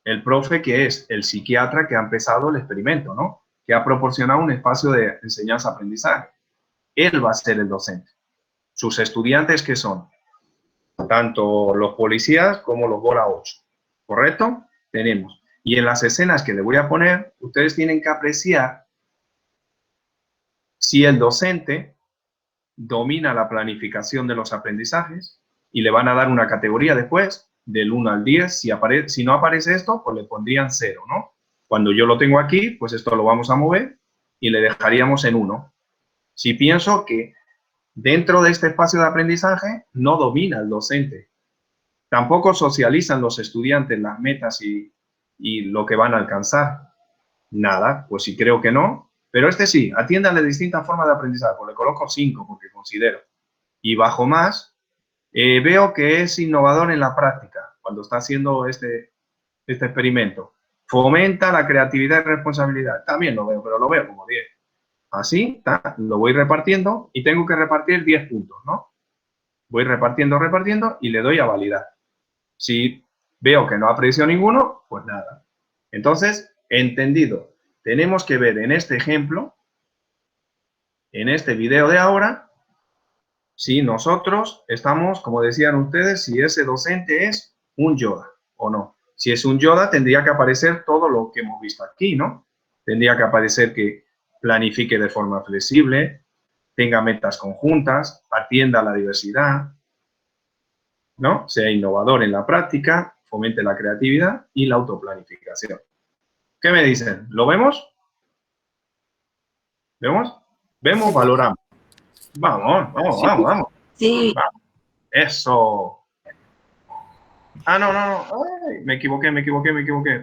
El profe que es el psiquiatra que ha empezado el experimento, ¿no? que ha proporcionado un espacio de enseñanza-aprendizaje. Él va a ser el docente. Sus estudiantes, ¿qué son? Tanto los policías como los bola 8. ¿Correcto? Tenemos. Y en las escenas que le voy a poner, ustedes tienen que apreciar si el docente domina la planificación de los aprendizajes y le van a dar una categoría después, del 1 al 10. Si no aparece esto, pues le pondrían 0, ¿no? Cuando yo lo tengo aquí, pues esto lo vamos a mover y le dejaríamos en 1. Si pienso que dentro de este espacio de aprendizaje no domina el docente, tampoco socializan los estudiantes las metas y lo que van a alcanzar. Nada, pues si creo que no, pero este sí, atiendan de distintas formas de aprendizaje, pues le coloco 5 porque considero. Y bajo más, veo que es innovador en la práctica, cuando está haciendo este experimento. Fomenta la creatividad y responsabilidad. También lo veo, pero lo veo como 10. Así, lo voy repartiendo y tengo que repartir 10 puntos, ¿no? Voy repartiendo y le doy a validar. Si veo que no aprecio ninguno, pues nada. Entonces, entendido. Tenemos que ver en este ejemplo, en este video de ahora, si nosotros estamos, como decían ustedes, si ese docente es un Yoda o no. Si es un Yoda, tendría que aparecer todo lo que hemos visto aquí, ¿no? Tendría que aparecer que planifique de forma flexible, tenga metas conjuntas, atienda a la diversidad, ¿no? Sea innovador en la práctica, fomente la creatividad y la autoplanificación. ¿Qué me dicen? ¿Lo vemos? ¿Vemos? ¿Vemos? Valoramos. Vamos.
Sí.
Vamos. Eso. Ah, no. Ay, me equivoqué.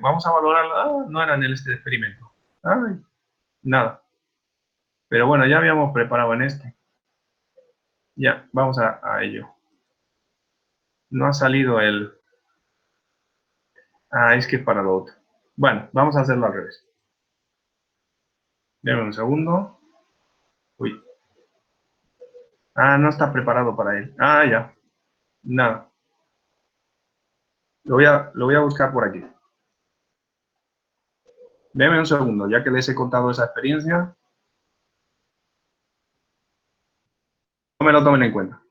Vamos a valorarlo. Ah, no era en este experimento. Ay, nada. Pero bueno, ya habíamos preparado en este. Ya, vamos a ello. No ha salido el... Ah, es que es para lo otro. Bueno, vamos a hacerlo al revés. Deme un segundo. Uy. Ah, no está preparado para él. Ah, ya. Nada. Lo voy a buscar por aquí. Deme un segundo, ya que les he contado esa experiencia. No me lo tomen en cuenta.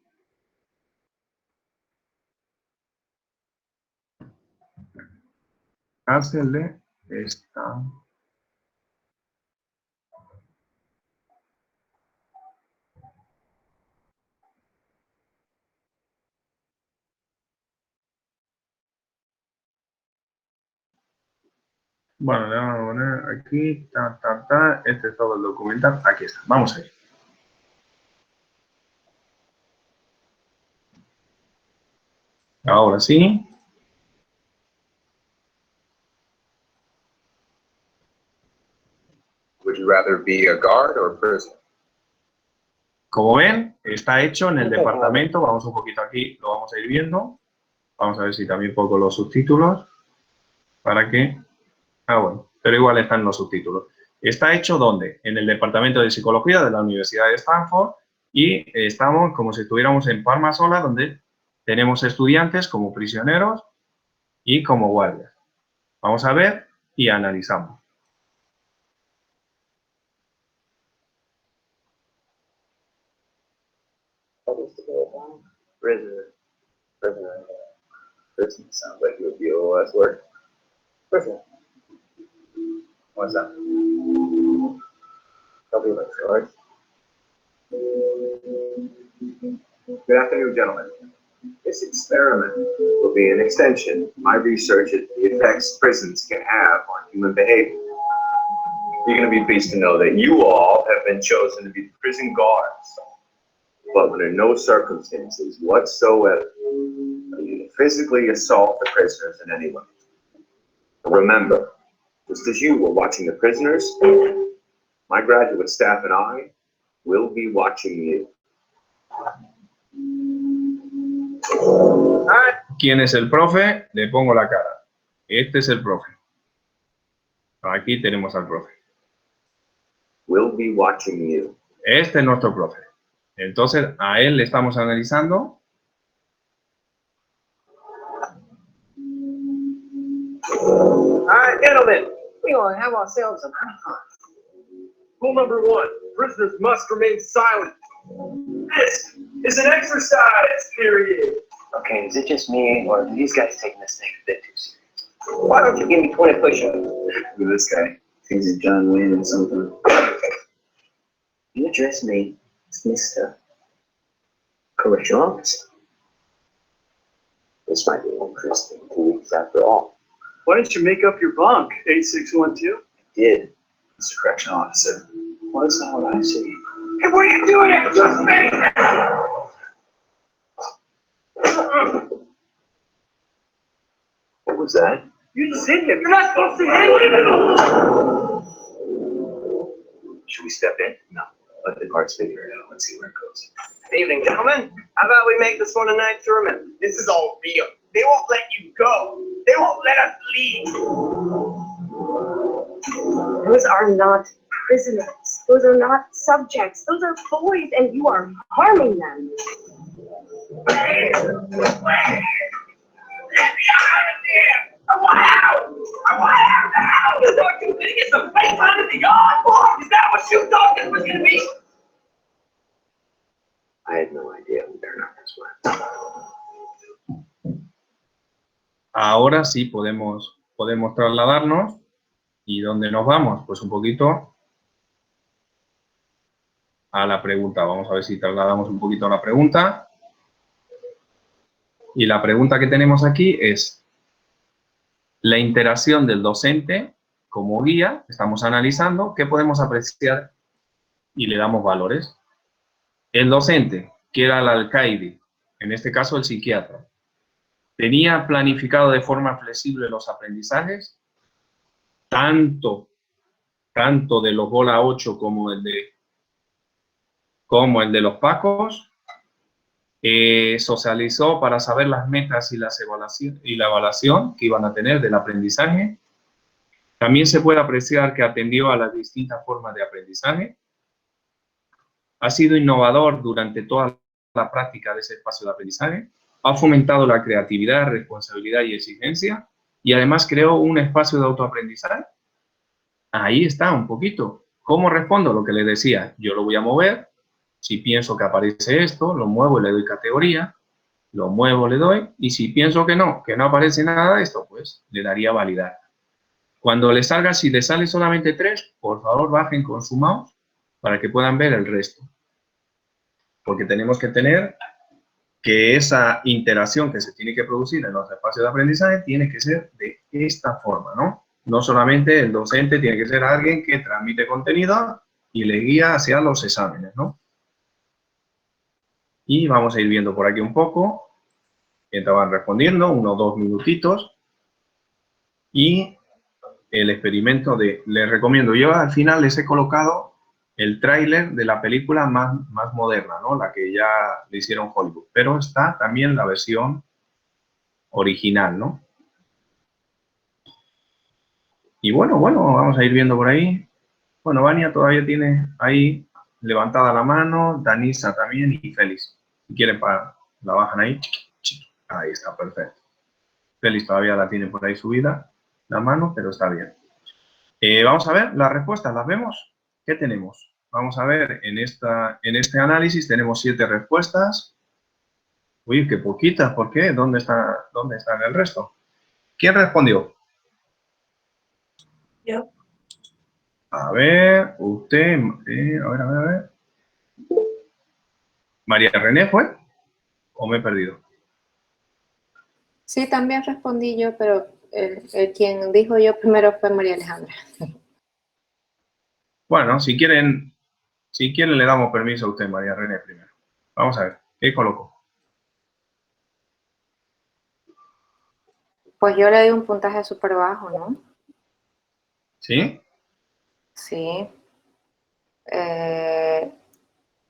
Hacerle esta. Bueno, le vamos a poner aquí, este es todo el documental, aquí está, vamos a ir. Ahora sí.
Would you rather be a guard or a prisoner?
Como ven, está hecho en el departamento, vamos un poquito aquí, lo vamos a ir viendo. Vamos a ver si también pongo los subtítulos, para que... Ah, bueno, pero igual están los subtítulos. ¿Está hecho dónde? En el Departamento de Psicología de la Universidad de Stanford y estamos como si estuviéramos en Palma Sola, donde tenemos estudiantes como prisioneros y como guardias. Vamos a ver y analizamos.
Prisoner sounds like it would be a little less work. Prisoner. What's that? Probably like guards. Good afternoon, gentlemen. This experiment will be an extension of my research into the effects prisons can have on human behavior. You're going to be pleased to know that you all have been chosen to be the prison guards, but under no circumstances whatsoever are you to physically assault the prisoners in any way. Remember, just as you were watching the prisoners, my graduate staff and I will be watching you.
¿Quién es el profe? Le pongo la cara. Este es el profe. Aquí tenemos al profe.
Will be watching you.
Este es nuestro profe. Entonces, a él le estamos analizando.
All right, gentlemen, we're going to have ourselves a conference.
Rule number 1, prisoners must remain silent. This is an exercise period.
Okay, is it just me, or are these guys taking this thing a bit too serious? Why don't you give me 20 push-ups? This guy thinks he's John Wayne or something. You address me as Mr. Correctional Officer. This might be interesting 2 weeks after all.
Why don't you make up your bunk, 8612?
I did, Mr. Correctional Officer. Well, that's not what I see.
Hey, what are you doing? Exercise me!
What was that?
You just hit him. You're not supposed to hit him.
Should we step in? No. Let the guards figure it out. Let's see where it goes.
Good evening, gentlemen. How about we make this one a night to remember? This is all real. They won't let you go. They won't let us leave.
Those are not prisoners. Those are not subjects. Those are boys, and you are harming them.
I want out! I want out now! You thought you were gonna get some face under the yard, boy? Is that what you thought this was gonna be?
I had no idea it would turn out this way.
Ahora sí podemos trasladarnos. ¿Y dónde nos vamos? Pues un poquito a la pregunta. Vamos a ver si trasladamos un poquito a la pregunta. Y la pregunta que tenemos aquí es la interacción del docente como guía. Estamos analizando qué podemos apreciar y le damos valores. El docente, que era el alcaide, en este caso el psiquiatra, ¿tenía planificado de forma flexible los aprendizajes? Tanto de los bola 8 como el de los pacos. Socializó para saber las metas y la evaluación que iban a tener del aprendizaje. También se puede apreciar que atendió a las distintas formas de aprendizaje. Ha sido innovador durante toda la práctica de ese espacio de aprendizaje. Ha fomentado la creatividad, responsabilidad y exigencia. Y además creó un espacio de autoaprendizaje. Ahí está un poquito. ¿Cómo respondo? Lo que les decía, yo lo voy a mover. Si pienso que aparece esto, lo muevo y le doy categoría. Lo muevo, le doy. Y si pienso que no aparece nada de esto, pues le daría validar. Cuando le salga, si le sale solamente 3, por favor bajen con su mouse para que puedan ver el resto. Porque tenemos que tener que esa interacción que se tiene que producir en los espacios de aprendizaje tiene que ser de esta forma, ¿no? No solamente el docente tiene que ser alguien que transmite contenido y le guía hacia los exámenes, ¿no? Y vamos a ir viendo por aquí un poco, mientras van respondiendo, 1 o 2 minutitos. Y el experimento les recomiendo, yo al final les he colocado el tráiler de la película más moderna, ¿no? La que ya le hicieron Hollywood. Pero está también la versión original, ¿no? Y bueno, vamos a ir viendo por ahí. Bueno, Vania todavía tiene ahí levantada la mano, Danisa también y Félix. Si quieren, la bajan ahí. Ahí está, perfecto. Félix todavía la tiene por ahí subida, la mano, pero está bien. Vamos a ver las respuestas, ¿las vemos? ¿Qué tenemos? Vamos a ver, en este análisis tenemos 7 respuestas. Uy, qué poquitas, ¿por qué? ¿Dónde están el resto? ¿Quién respondió?
Yo.
A ver, usted, a ver. ¿María René fue? ¿O me he perdido?
Sí, también respondí yo, pero el quien dijo yo primero fue María Alejandra.
Bueno, si quieren le damos permiso a usted, María René, primero. Vamos a ver, ¿qué colocó?
Pues yo le di un puntaje súper bajo, ¿no?
¿Sí?
Sí.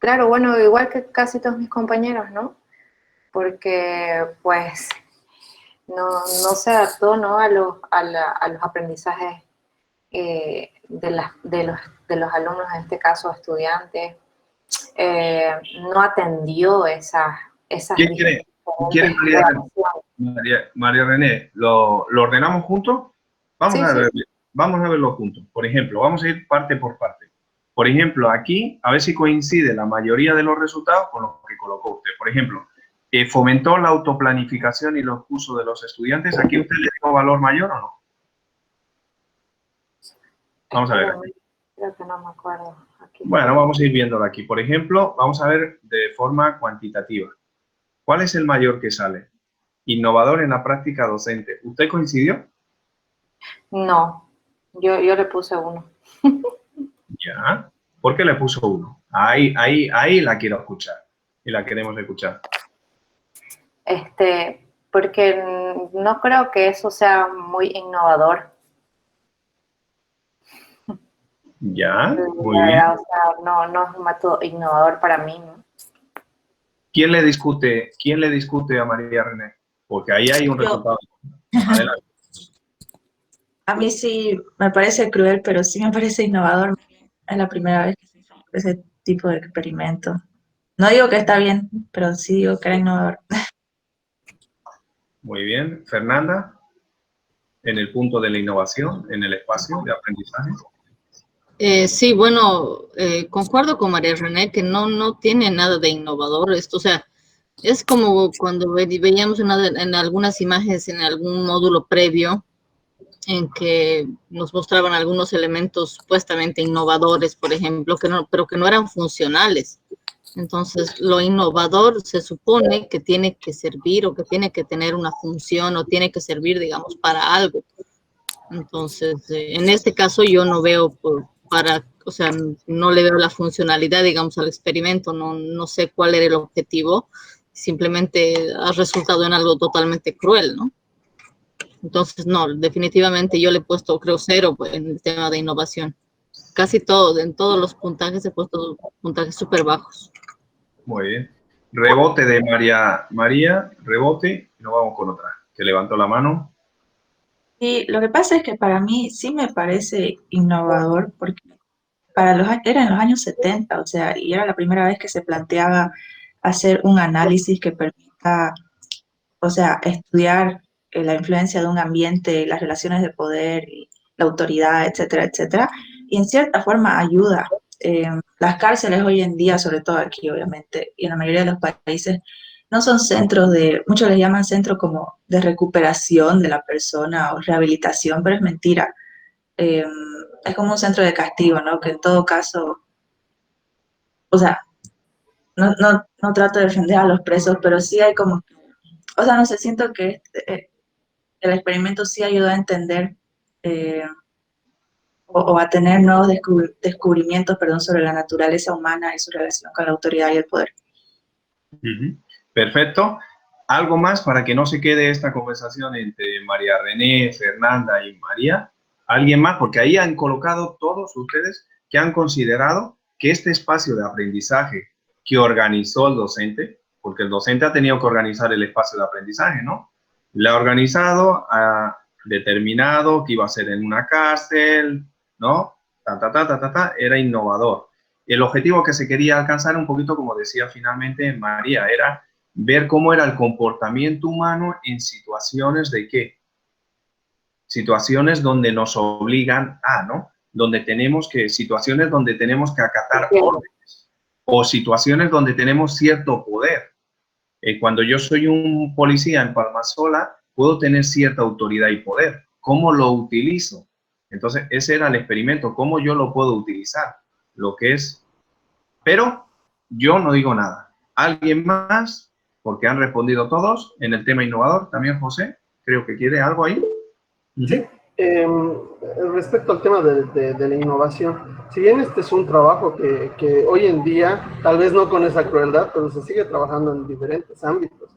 Claro, bueno, igual que casi todos mis compañeros, ¿no? Porque, pues, no se adaptó, ¿no? a los aprendizajes de los alumnos, en este caso estudiantes. No atendió esas
¿Quién quiere María René? ¿Lo ordenamos juntos? Vamos a verlo juntos. Por ejemplo, vamos a ir parte por parte. Por ejemplo, aquí, a ver si coincide la mayoría de los resultados con lo que colocó usted. Por ejemplo, fomentó la autoplanificación y los cursos de los estudiantes. ¿Aquí usted le dio valor mayor o no? Vamos a ver aquí.
Creo que no me acuerdo. Aquí.
Bueno, vamos a ir viéndolo aquí. Por ejemplo, vamos a ver de forma cuantitativa. ¿Cuál es el mayor que sale? Innovador en la práctica docente. ¿Usted coincidió?
No, yo le puse 1.
Ya. ¿Por qué le puso 1? Ahí la quiero escuchar. Y la queremos escuchar.
Porque no creo que eso sea muy innovador.
Ya, muy
La
bien.
verdad, o sea, no es un método innovador para mí, ¿no?
¿Quién le discute a María René? Porque ahí hay un resultado. Adelante.
A mí sí me parece cruel, pero sí me parece innovador. Es la primera vez que se hizo ese tipo de experimento. No digo que está bien, pero sí digo que era innovador.
Muy bien. Fernanda, en el punto de la innovación, en el espacio de aprendizaje.
Sí, bueno, concuerdo con María René que no tiene nada de innovador esto, o sea, es como cuando veíamos en algunas imágenes en algún módulo previo en que nos mostraban algunos elementos supuestamente innovadores, por ejemplo, pero que no eran funcionales. Entonces, lo innovador se supone que tiene que servir o que tiene que tener una función o tiene que servir, digamos, para algo. Entonces, en este caso yo no veo o sea, no le veo la funcionalidad, digamos, al experimento, no sé cuál era el objetivo, simplemente ha resultado en algo totalmente cruel, ¿no? Entonces, no, definitivamente yo le he puesto, creo, 0 en el tema de innovación. Casi todo, en todos los puntajes he puesto puntajes súper bajos.
Muy bien. Rebote de María, rebote, y nos vamos con otra, que levantó la mano.
Y lo que pasa es que para mí sí me parece innovador, porque era en los años 70, o sea, y era la primera vez que se planteaba hacer un análisis que permita, o sea, estudiar la influencia de un ambiente, las relaciones de poder, y la autoridad, etcétera, etcétera, y en cierta forma ayuda. Las cárceles hoy en día, sobre todo aquí, obviamente, y en la mayoría de los países, no son centros muchos les llaman centros como de recuperación de la persona o rehabilitación, pero es mentira. Es como un centro de castigo, ¿no? Que en todo caso, o sea, no trato de defender a los presos, pero sí hay como, o sea, no sé, siento que el experimento sí ayudó a entender o a tener nuevos descubrimientos, perdón, sobre la naturaleza humana y su relación con la autoridad y el poder.
Perfecto. ¿Algo más para que no se quede esta conversación entre María René, Fernanda y María? ¿Alguien más? Porque ahí han colocado todos ustedes que han considerado que este espacio de aprendizaje que organizó el docente, porque el docente ha tenido que organizar el espacio de aprendizaje, ¿no? Le ha organizado, ha determinado que iba a ser en una cárcel, ¿no? Era innovador. El objetivo que se quería alcanzar, un poquito como decía finalmente María, era ver cómo era el comportamiento humano en situaciones de ¿qué? Situaciones donde nos obligan a, ¿no? Situaciones donde tenemos que acatar órdenes o situaciones donde tenemos cierto poder. Cuando yo soy un policía en Palmasola, puedo tener cierta autoridad y poder. ¿Cómo lo utilizo? Entonces, ese era el experimento, cómo yo lo puedo utilizar, lo que es. Pero yo no digo nada. ¿Alguien más? Porque han respondido todos en el tema innovador. También José, creo que quiere algo ahí.
Sí. Respecto al tema de la innovación, si bien este es un trabajo que hoy en día, tal vez no con esa crueldad, pero se sigue trabajando en diferentes ámbitos.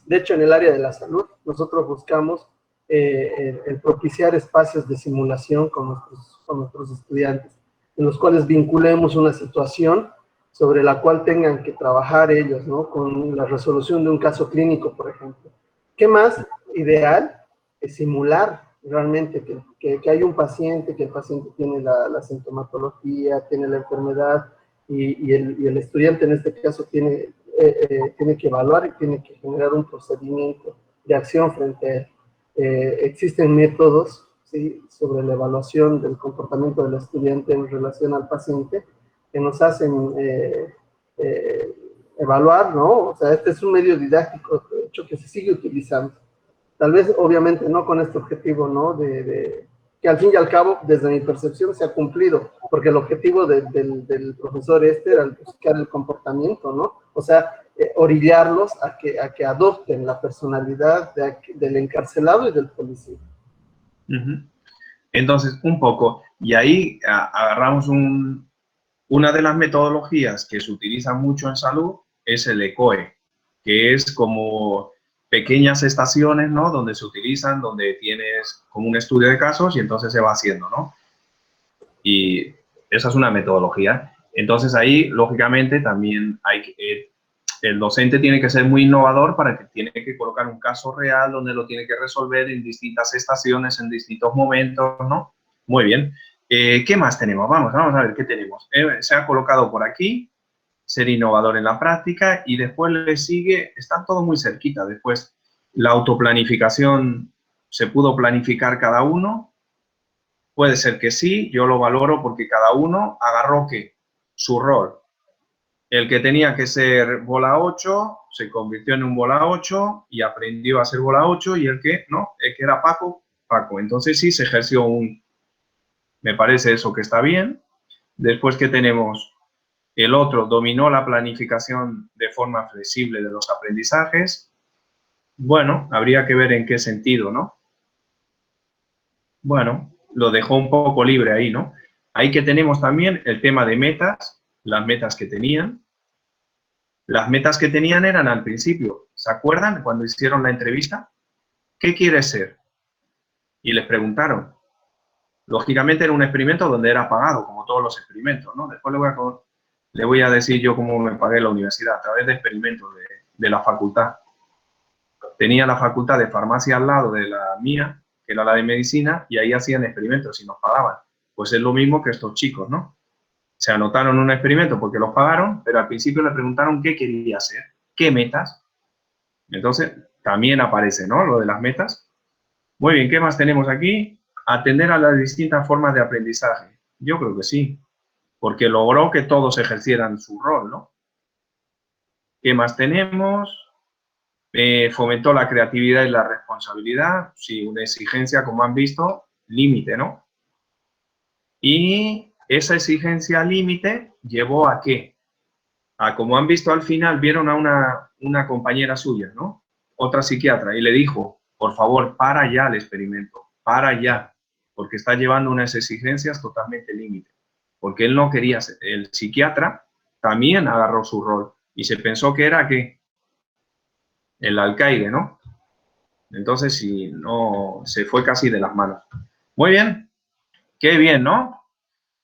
De hecho, en el área de la salud, nosotros buscamos el propiciar espacios de simulación con nuestros estudiantes, en los cuales vinculemos una situación sobre la cual tengan que trabajar ellos, ¿no? Con la resolución de un caso clínico, por ejemplo. ¿Qué más ideal es simular realmente que hay un paciente, que el paciente tiene la sintomatología, tiene la enfermedad y el estudiante en este caso tiene que evaluar y tiene que generar un procedimiento de acción frente a él? Existen métodos, ¿sí?, sobre la evaluación del comportamiento del estudiante en relación al paciente, nos hacen evaluar, ¿no? O sea, este es un medio didáctico, de hecho, que se sigue utilizando. Tal vez, obviamente, no con este objetivo, ¿no? Que al fin y al cabo, desde mi percepción, se ha cumplido, porque el objetivo del profesor era el buscar el comportamiento, ¿no? O sea, orillarlos a que adopten la personalidad del encarcelado y del policía.
Entonces, un poco, y ahí agarramos una de las metodologías que se utiliza mucho en salud, es el ECOE, que es como pequeñas estaciones, ¿no? Donde se utilizan, donde tienes como un estudio de casos y entonces se va haciendo, ¿no? Y esa es una metodología. Entonces ahí, lógicamente, también el docente tiene que ser muy innovador para que tiene que colocar un caso real donde lo tiene que resolver en distintas estaciones, en distintos momentos, ¿no? Muy bien. ¿Qué más tenemos? Vamos a ver qué tenemos. Se ha colocado por aquí, ser innovador en la práctica, y después le sigue, están todos muy cerquita. Después, la autoplanificación, ¿se pudo planificar cada uno? Puede ser que sí, yo lo valoro porque cada uno agarró ¿qué? Su rol. El que tenía que ser bola 8 se convirtió en un bola 8 y aprendió a ser bola 8, y el que no, el que era Paco. Entonces sí se ejerció me parece eso que está bien. Después, ¿qué tenemos? El otro dominó la planificación de forma flexible de los aprendizajes. Bueno, habría que ver en qué sentido, ¿no? Bueno, lo dejó un poco libre ahí, ¿no? Ahí que tenemos también el tema de metas, las metas que tenían. Las metas que tenían eran al principio. ¿Se acuerdan cuando hicieron la entrevista? ¿Qué quieres ser? Y les preguntaron. Lógicamente era un experimento donde era pagado, como todos los experimentos, ¿no? Después le voy a decir yo cómo me pagué la universidad, a través de experimentos de la facultad. Tenía la facultad de farmacia al lado de la mía, que era la de medicina, y ahí hacían experimentos y nos pagaban. Pues es lo mismo que estos chicos, ¿no? Se anotaron un experimento porque los pagaron, pero al principio le preguntaron qué quería hacer, qué metas. Entonces, también aparece, ¿no? Lo de las metas. Muy bien, ¿qué más tenemos aquí? Atender a las distintas formas de aprendizaje. Yo creo que sí, porque logró que todos ejercieran su rol, ¿no? ¿Qué más tenemos? Fomentó la creatividad y la responsabilidad. Sí, una exigencia, como han visto, límite, ¿no? Y esa exigencia límite llevó a ¿qué? Como han visto al final, vieron a una compañera suya, ¿no? Otra psiquiatra, y le dijo, por favor, para ya el experimento, para ya, porque está llevando unas exigencias totalmente límite. Porque él no quería ser. El psiquiatra también agarró su rol y se pensó que era ¿qué? El alcaide, ¿no? Entonces, si no, se fue casi de las manos. Muy bien. Qué bien, ¿no?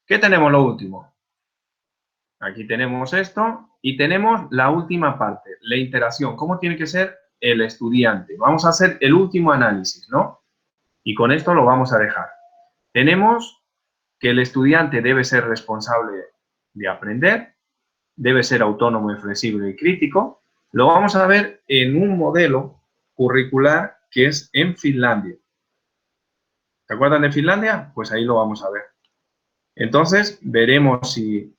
¿Qué tenemos lo último? Aquí tenemos esto y tenemos la última parte, la interacción. ¿Cómo tiene que ser el estudiante? Vamos a hacer el último análisis, ¿no? Y con esto lo vamos a dejar. Tenemos que el estudiante debe ser responsable de aprender, debe ser autónomo y flexible y crítico. Lo vamos a ver en un modelo curricular que es en Finlandia. ¿Se acuerdan de Finlandia? Pues ahí lo vamos a ver. Entonces, veremos si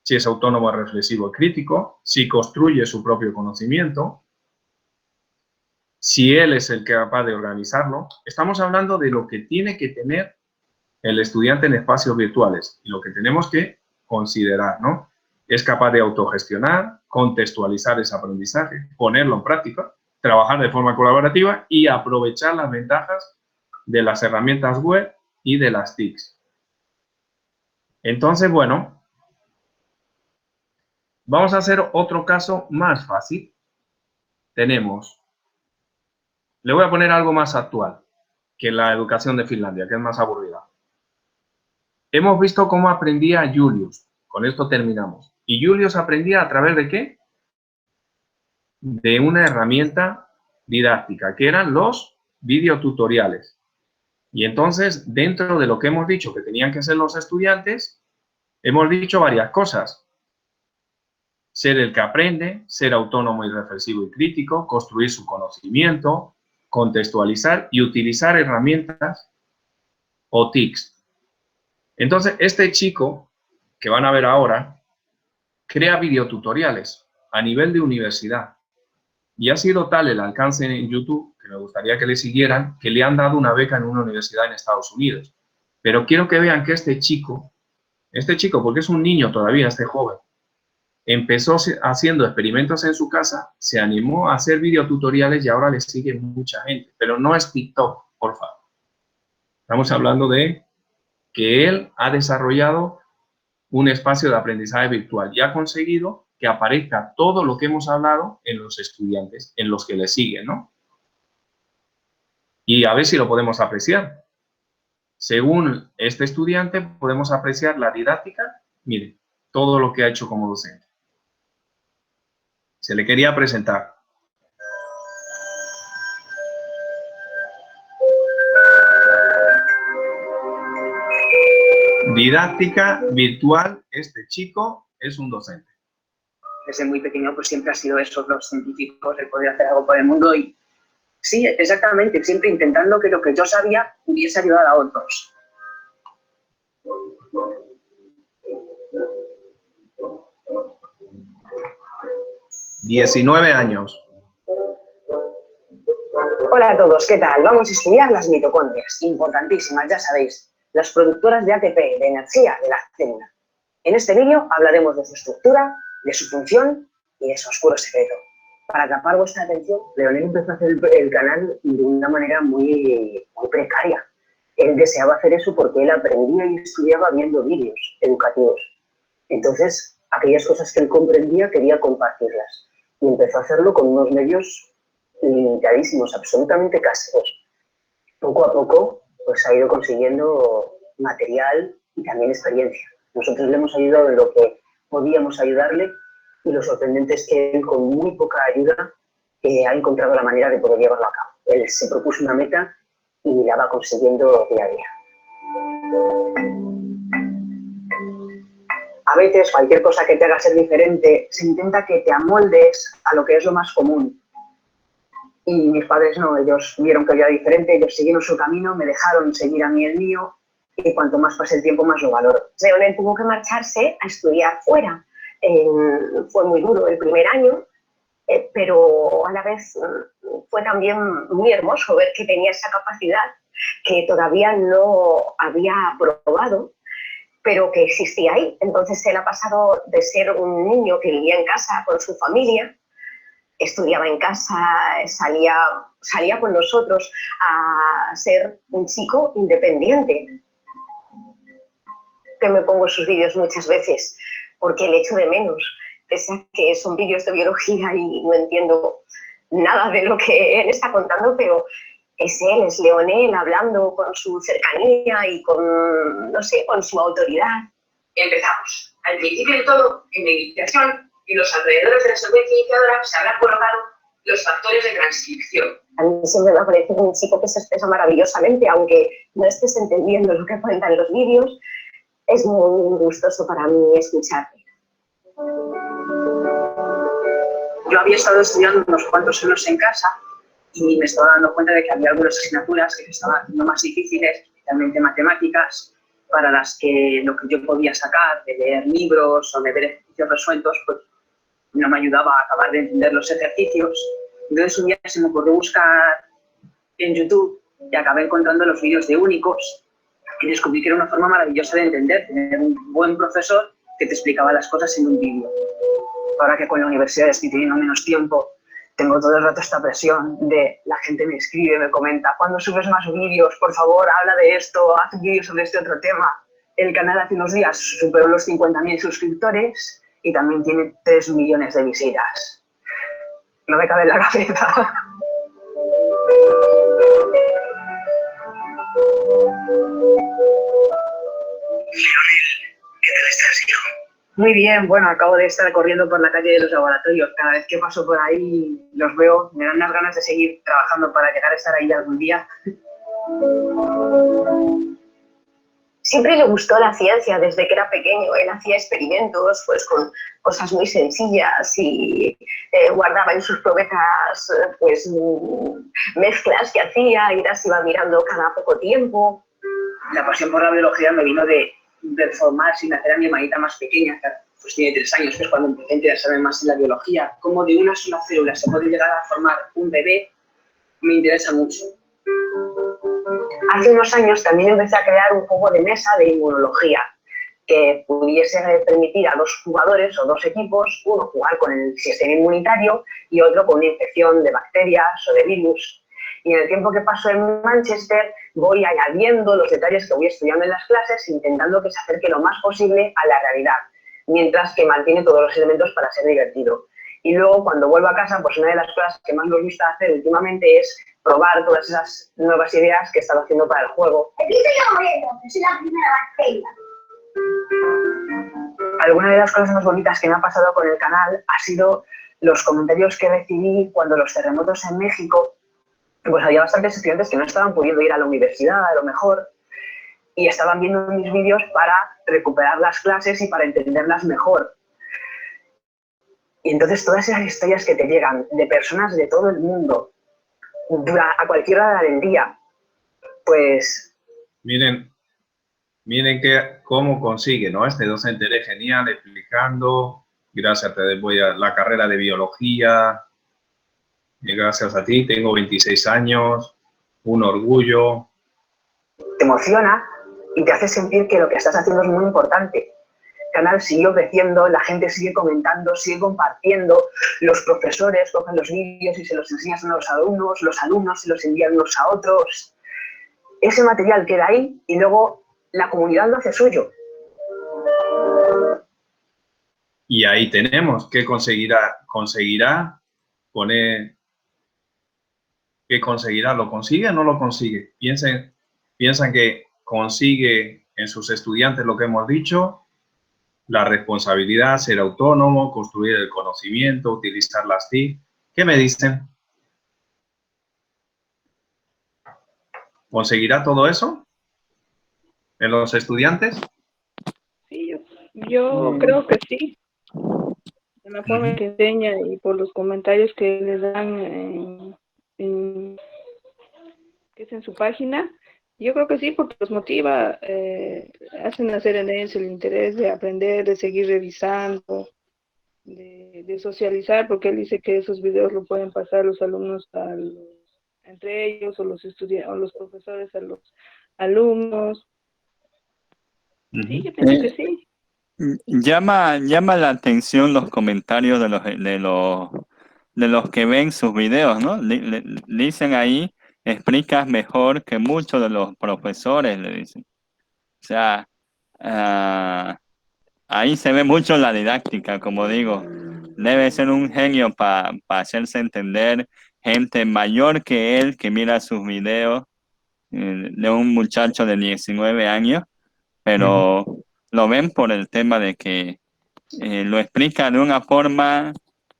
es autónomo, reflexivo y crítico, si construye su propio conocimiento, si él es el que es capaz de organizarlo. Estamos hablando de lo que tiene que tener el estudiante en espacios virtuales y lo que tenemos que considerar, ¿no? Es capaz de autogestionar, contextualizar ese aprendizaje, ponerlo en práctica, trabajar de forma colaborativa y aprovechar las ventajas de las herramientas web y de las TICs. Entonces, bueno, vamos a hacer otro caso más fácil. Tenemos, le voy a poner algo más actual que la educación de Finlandia, que es más aburrida. Hemos visto cómo aprendía Julius. Con esto terminamos. ¿Y Julius aprendía a través de qué? De una herramienta didáctica, que eran los videotutoriales. Y entonces, dentro de lo que hemos dicho que tenían que ser los estudiantes, hemos dicho varias cosas. Ser el que aprende, ser autónomo y reflexivo y crítico, construir su conocimiento, contextualizar y utilizar herramientas o TICs. Entonces, este chico que van a ver ahora, crea videotutoriales a nivel de universidad. Y ha sido tal el alcance en YouTube, que me gustaría que le siguieran, que le han dado una beca en una universidad en Estados Unidos. Pero quiero que vean que este chico, porque es un niño todavía, este joven, empezó haciendo experimentos en su casa, se animó a hacer videotutoriales y ahora le sigue mucha gente. Pero no es TikTok, por favor. Estamos hablando de que él ha desarrollado un espacio de aprendizaje virtual y ha conseguido que aparezca todo lo que hemos hablado en los estudiantes, en los que le siguen, ¿no? Y a ver si lo podemos apreciar. Según este estudiante, podemos apreciar la didáctica. Mire, todo lo que ha hecho como docente. Se le quería presentar. Didáctica virtual, este chico es un docente.
Desde muy pequeño pues siempre ha sido eso, los científicos, el poder hacer algo por el mundo y sí, exactamente, siempre intentando que lo que yo sabía pudiese ayudar a otros.
...19 años.
Hola a todos, ¿qué tal? Vamos a estudiar las mitocondrias, importantísimas, ya sabéis, las productoras de ATP, de energía de la célula. En este vídeo hablaremos de su estructura, de su función y de su oscuro secreto. Para atrapar vuestra atención, Leonel empezó a hacer el canal de una manera muy precaria. Él deseaba hacer eso porque él aprendía y estudiaba viendo vídeos educativos. Entonces, aquellas cosas que él comprendía quería compartirlas. Y empezó a hacerlo con unos medios limitadísimos, absolutamente caseros. Poco a poco, pues ha ido consiguiendo material y también experiencia. Nosotros le hemos ayudado en lo que podíamos ayudarle y lo sorprendente es que él, con muy poca ayuda, ha encontrado la manera de poder llevarlo a cabo. Él se propuso una meta y la va consiguiendo día a día. A veces, cualquier cosa que te haga ser diferente, se intenta que te amoldes a lo que es lo más común. Y mis padres no, ellos vieron que yo era diferente, ellos siguieron su camino, me dejaron seguir a mí el mío, y cuanto más pase el tiempo, más lo valoro.
Leonel tuvo que marcharse a estudiar fuera. Fue muy duro el primer año, pero a la vez fue también muy hermoso ver que tenía esa capacidad que todavía no había probado, pero que existía ahí. Entonces él ha pasado de ser un niño que vivía en casa con su familia, estudiaba en casa, salía con nosotros, a ser un chico independiente. Que me pongo sus vídeos muchas veces, porque le echo de menos, pese a que son vídeos de biología y no entiendo nada de lo que él está contando, pero es él, es Leonel, hablando con su cercanía y con, no sé, con su autoridad.
Empezamos. Al principio de todo, en la iniciación y los alrededores de la secuencia iniciadora se habrán colocado los factores de transcripción.
A mí siempre me parece un chico que se expresa maravillosamente, aunque no estés entendiendo lo que cuentan los vídeos, es muy gustoso para mí escucharte.
Yo había estado estudiando unos cuantos años en casa y me estaba dando cuenta de que había algunas asignaturas que se estaban haciendo más difíciles, especialmente matemáticas, para las que lo que yo podía sacar de leer libros o de ver ejercicios resueltos, pues no me ayudaba a acabar de entender los ejercicios. Entonces un día se me ocurrió buscar en YouTube y acabé encontrando los vídeos de Únicos y descubrí que era una forma maravillosa de entender, tener un buen profesor que te explicaba las cosas en un vídeo. Ahora que con la universidad estoy teniendo menos tiempo, tengo todo el rato esta presión de la gente me escribe, me comenta, ¿cuándo subes más vídeos? Por favor, habla de esto, haz un vídeo sobre este otro tema. El canal hace unos días superó los 50.000 suscriptores y también tiene 3 millones de visitas. No me cabe en la cabeza.
¿Qué tal estás, hijo?
Muy bien, bueno, acabo de estar corriendo por la calle de los laboratorios. Cada vez que paso por ahí los veo, me dan unas ganas de seguir trabajando para llegar a estar ahí algún día.
Siempre le gustó la ciencia desde que era pequeño. Él hacía experimentos pues, con cosas muy sencillas y guardaba en sus probetas pues, mezclas que hacía y las iba mirando cada poco tiempo.
La pasión por la biología me vino de reformar sin hacer a mi hermanita más pequeña, que pues tiene 3 años, que es cuando empecé a interesarme más en la biología, cómo de una sola célula se puede llegar a formar un bebé, me interesa mucho.
Hace unos años también empecé a crear un juego de mesa de inmunología que pudiese permitir a 2 jugadores o 2 equipos, uno jugar con el sistema inmunitario y otro con una infección de bacterias o de virus. Y en el tiempo que paso en Manchester voy añadiendo los detalles que voy estudiando en las clases, intentando que se acerque lo más posible a la realidad, mientras que mantiene todos los elementos para ser divertido. Y luego, cuando vuelvo a casa, pues una de las cosas que más me gusta hacer últimamente es probar todas esas nuevas ideas que he estado haciendo para el juego.
Soy la primera bacteria.
Alguna de las cosas más bonitas que me ha pasado con el canal ha sido los comentarios que recibí cuando los terremotos en México, pues había bastantes estudiantes que no estaban pudiendo ir a la universidad, a lo mejor, y estaban viendo mis vídeos para recuperar las clases y para entenderlas mejor. Y entonces todas esas historias que te llegan de personas de todo el mundo, a cualquier hora del día, pues...
Miren cómo consigue, ¿no? Este docente es genial explicando, gracias a ti voy a la carrera de biología, y gracias a ti tengo 26 años, un orgullo.
Te emociona y te hace sentir que lo que estás haciendo es muy importante. El canal siguió creciendo, la gente sigue comentando, sigue compartiendo, los profesores cogen los vídeos y se los enseñan a los alumnos se los envían unos a otros. Ese material queda ahí y luego la comunidad lo hace suyo.
Y ahí tenemos que conseguirá poner, que conseguirá, ¿lo consigue o no lo consigue? Piensan que consigue en sus estudiantes lo que hemos dicho, la responsabilidad, ser autónomo, construir el conocimiento, utilizar las TIC. ¿Qué me dicen? ¿Conseguirá todo eso en los estudiantes?
Sí, yo creo que sí. De la forma en que enseña y por los comentarios que les dan que es en su página, yo creo que sí, porque los motiva, hacen nacer en ellos el interés de aprender, de seguir revisando, de socializar, porque él dice que esos videos lo pueden pasar los alumnos entre ellos, o los estudiantes, o los profesores a los alumnos. Sí, yo pienso que sí.
Llama la atención los comentarios de los que ven sus videos, ¿no? Le dicen ahí, explicas mejor que muchos de los profesores, le dicen. O sea, ahí se ve mucho la didáctica, como digo. Debe ser un genio para hacerse entender, gente mayor que él que mira sus videos, de un muchacho de 19 años, pero lo ven por el tema de que lo explica de una forma,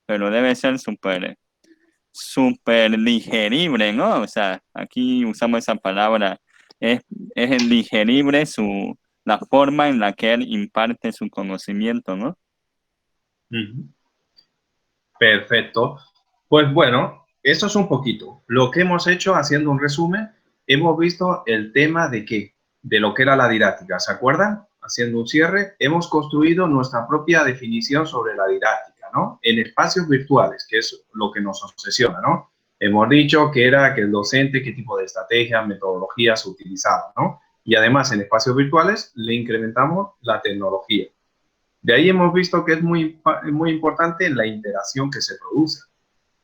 pero debe ser súper digerible, ¿no? O sea, aquí usamos esa palabra, es digerible la forma en la que él imparte su conocimiento, ¿no?
Perfecto. Pues bueno, eso es un poquito. Lo que hemos hecho, haciendo un resumen, hemos visto el tema de lo que era la didáctica. ¿Se acuerdan? Haciendo un cierre, hemos construido nuestra propia definición sobre la didáctica, ¿no? En espacios virtuales, que es lo que nos obsesiona, ¿no? Hemos dicho que era que el docente, qué tipo de estrategias, metodologías utilizaba, ¿no? Y además, en espacios virtuales, le incrementamos la tecnología. De ahí hemos visto que es muy importante la interacción que se produce.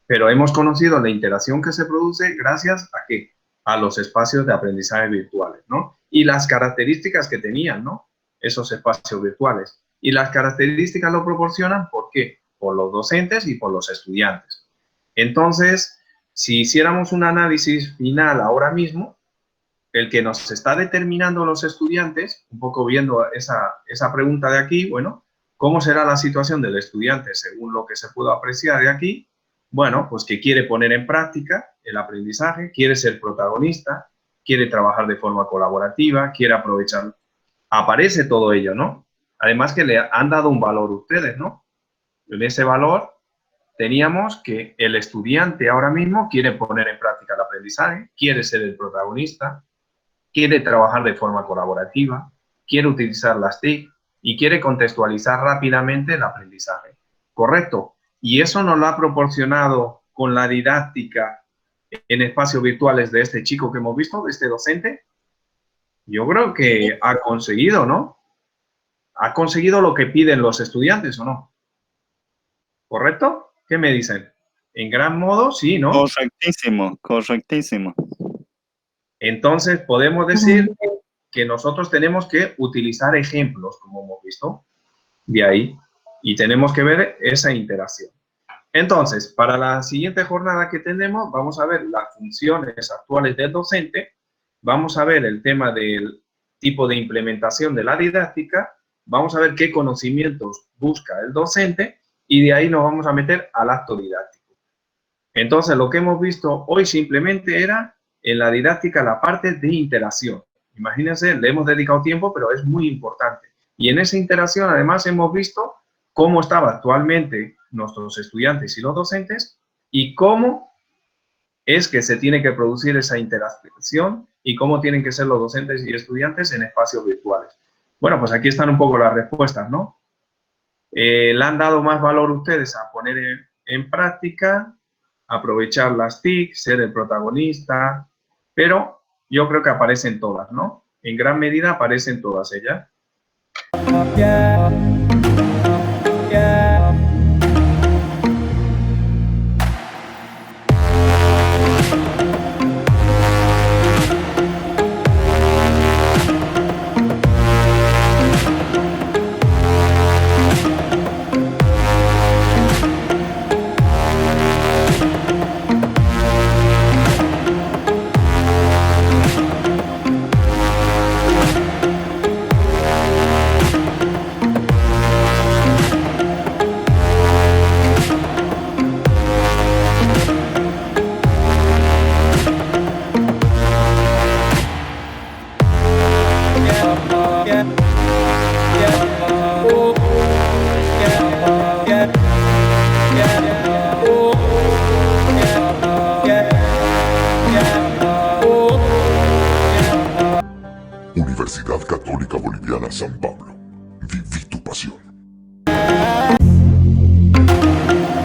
Pero hemos conocido la interacción que se produce gracias a ¿qué? A los espacios de aprendizaje virtuales, ¿no? Y las características que tenían, ¿no? Esos espacios virtuales. Y las características lo proporcionan, ¿por qué? Por los docentes y por los estudiantes. Entonces, si hiciéramos un análisis final ahora mismo, el que nos está determinando los estudiantes, un poco viendo esa pregunta de aquí, bueno, ¿cómo será la situación del estudiante según lo que se pudo apreciar de aquí? Bueno, pues que quiere poner en práctica el aprendizaje, quiere ser protagonista, quiere trabajar de forma colaborativa, quiere aprovechar. Aparece todo ello, ¿no? Además que le han dado un valor ustedes, ¿no? En ese valor teníamos que el estudiante ahora mismo quiere poner en práctica el aprendizaje, quiere ser el protagonista, quiere trabajar de forma colaborativa, quiere utilizar las TIC y quiere contextualizar rápidamente el aprendizaje. ¿Correcto? Y eso nos lo ha proporcionado con la didáctica en espacios virtuales de este chico que hemos visto, de este docente. Yo creo que ha conseguido, ¿no? ¿Ha conseguido lo que piden los estudiantes o no? ¿Correcto? ¿Qué me dicen? En gran modo, sí, ¿no?
Correctísimo, correctísimo.
Entonces, podemos decir que nosotros tenemos que utilizar ejemplos, como hemos visto, de ahí, y tenemos que ver esa interacción. Entonces, para la siguiente jornada que tenemos, vamos a ver las funciones actuales del docente, vamos a ver el tema del tipo de implementación de la didáctica, vamos a ver qué conocimientos busca el docente, y de ahí nos vamos a meter al acto didáctico. Entonces, lo que hemos visto hoy simplemente era en la didáctica la parte de interacción. Imagínense, le hemos dedicado tiempo, pero es muy importante. Y en esa interacción, además, hemos visto cómo estaban actualmente nuestros estudiantes y los docentes y cómo es que se tiene que producir esa interacción y cómo tienen que ser los docentes y estudiantes en espacios virtuales. Bueno, pues aquí están un poco las respuestas, ¿no? ¿Le han dado más valor ustedes a poner en práctica, aprovechar las TIC, ser el protagonista? Pero yo creo que aparecen todas, ¿no? En gran medida aparecen todas ellas.
Universidad Católica Boliviana San Pablo. Viví tu pasión.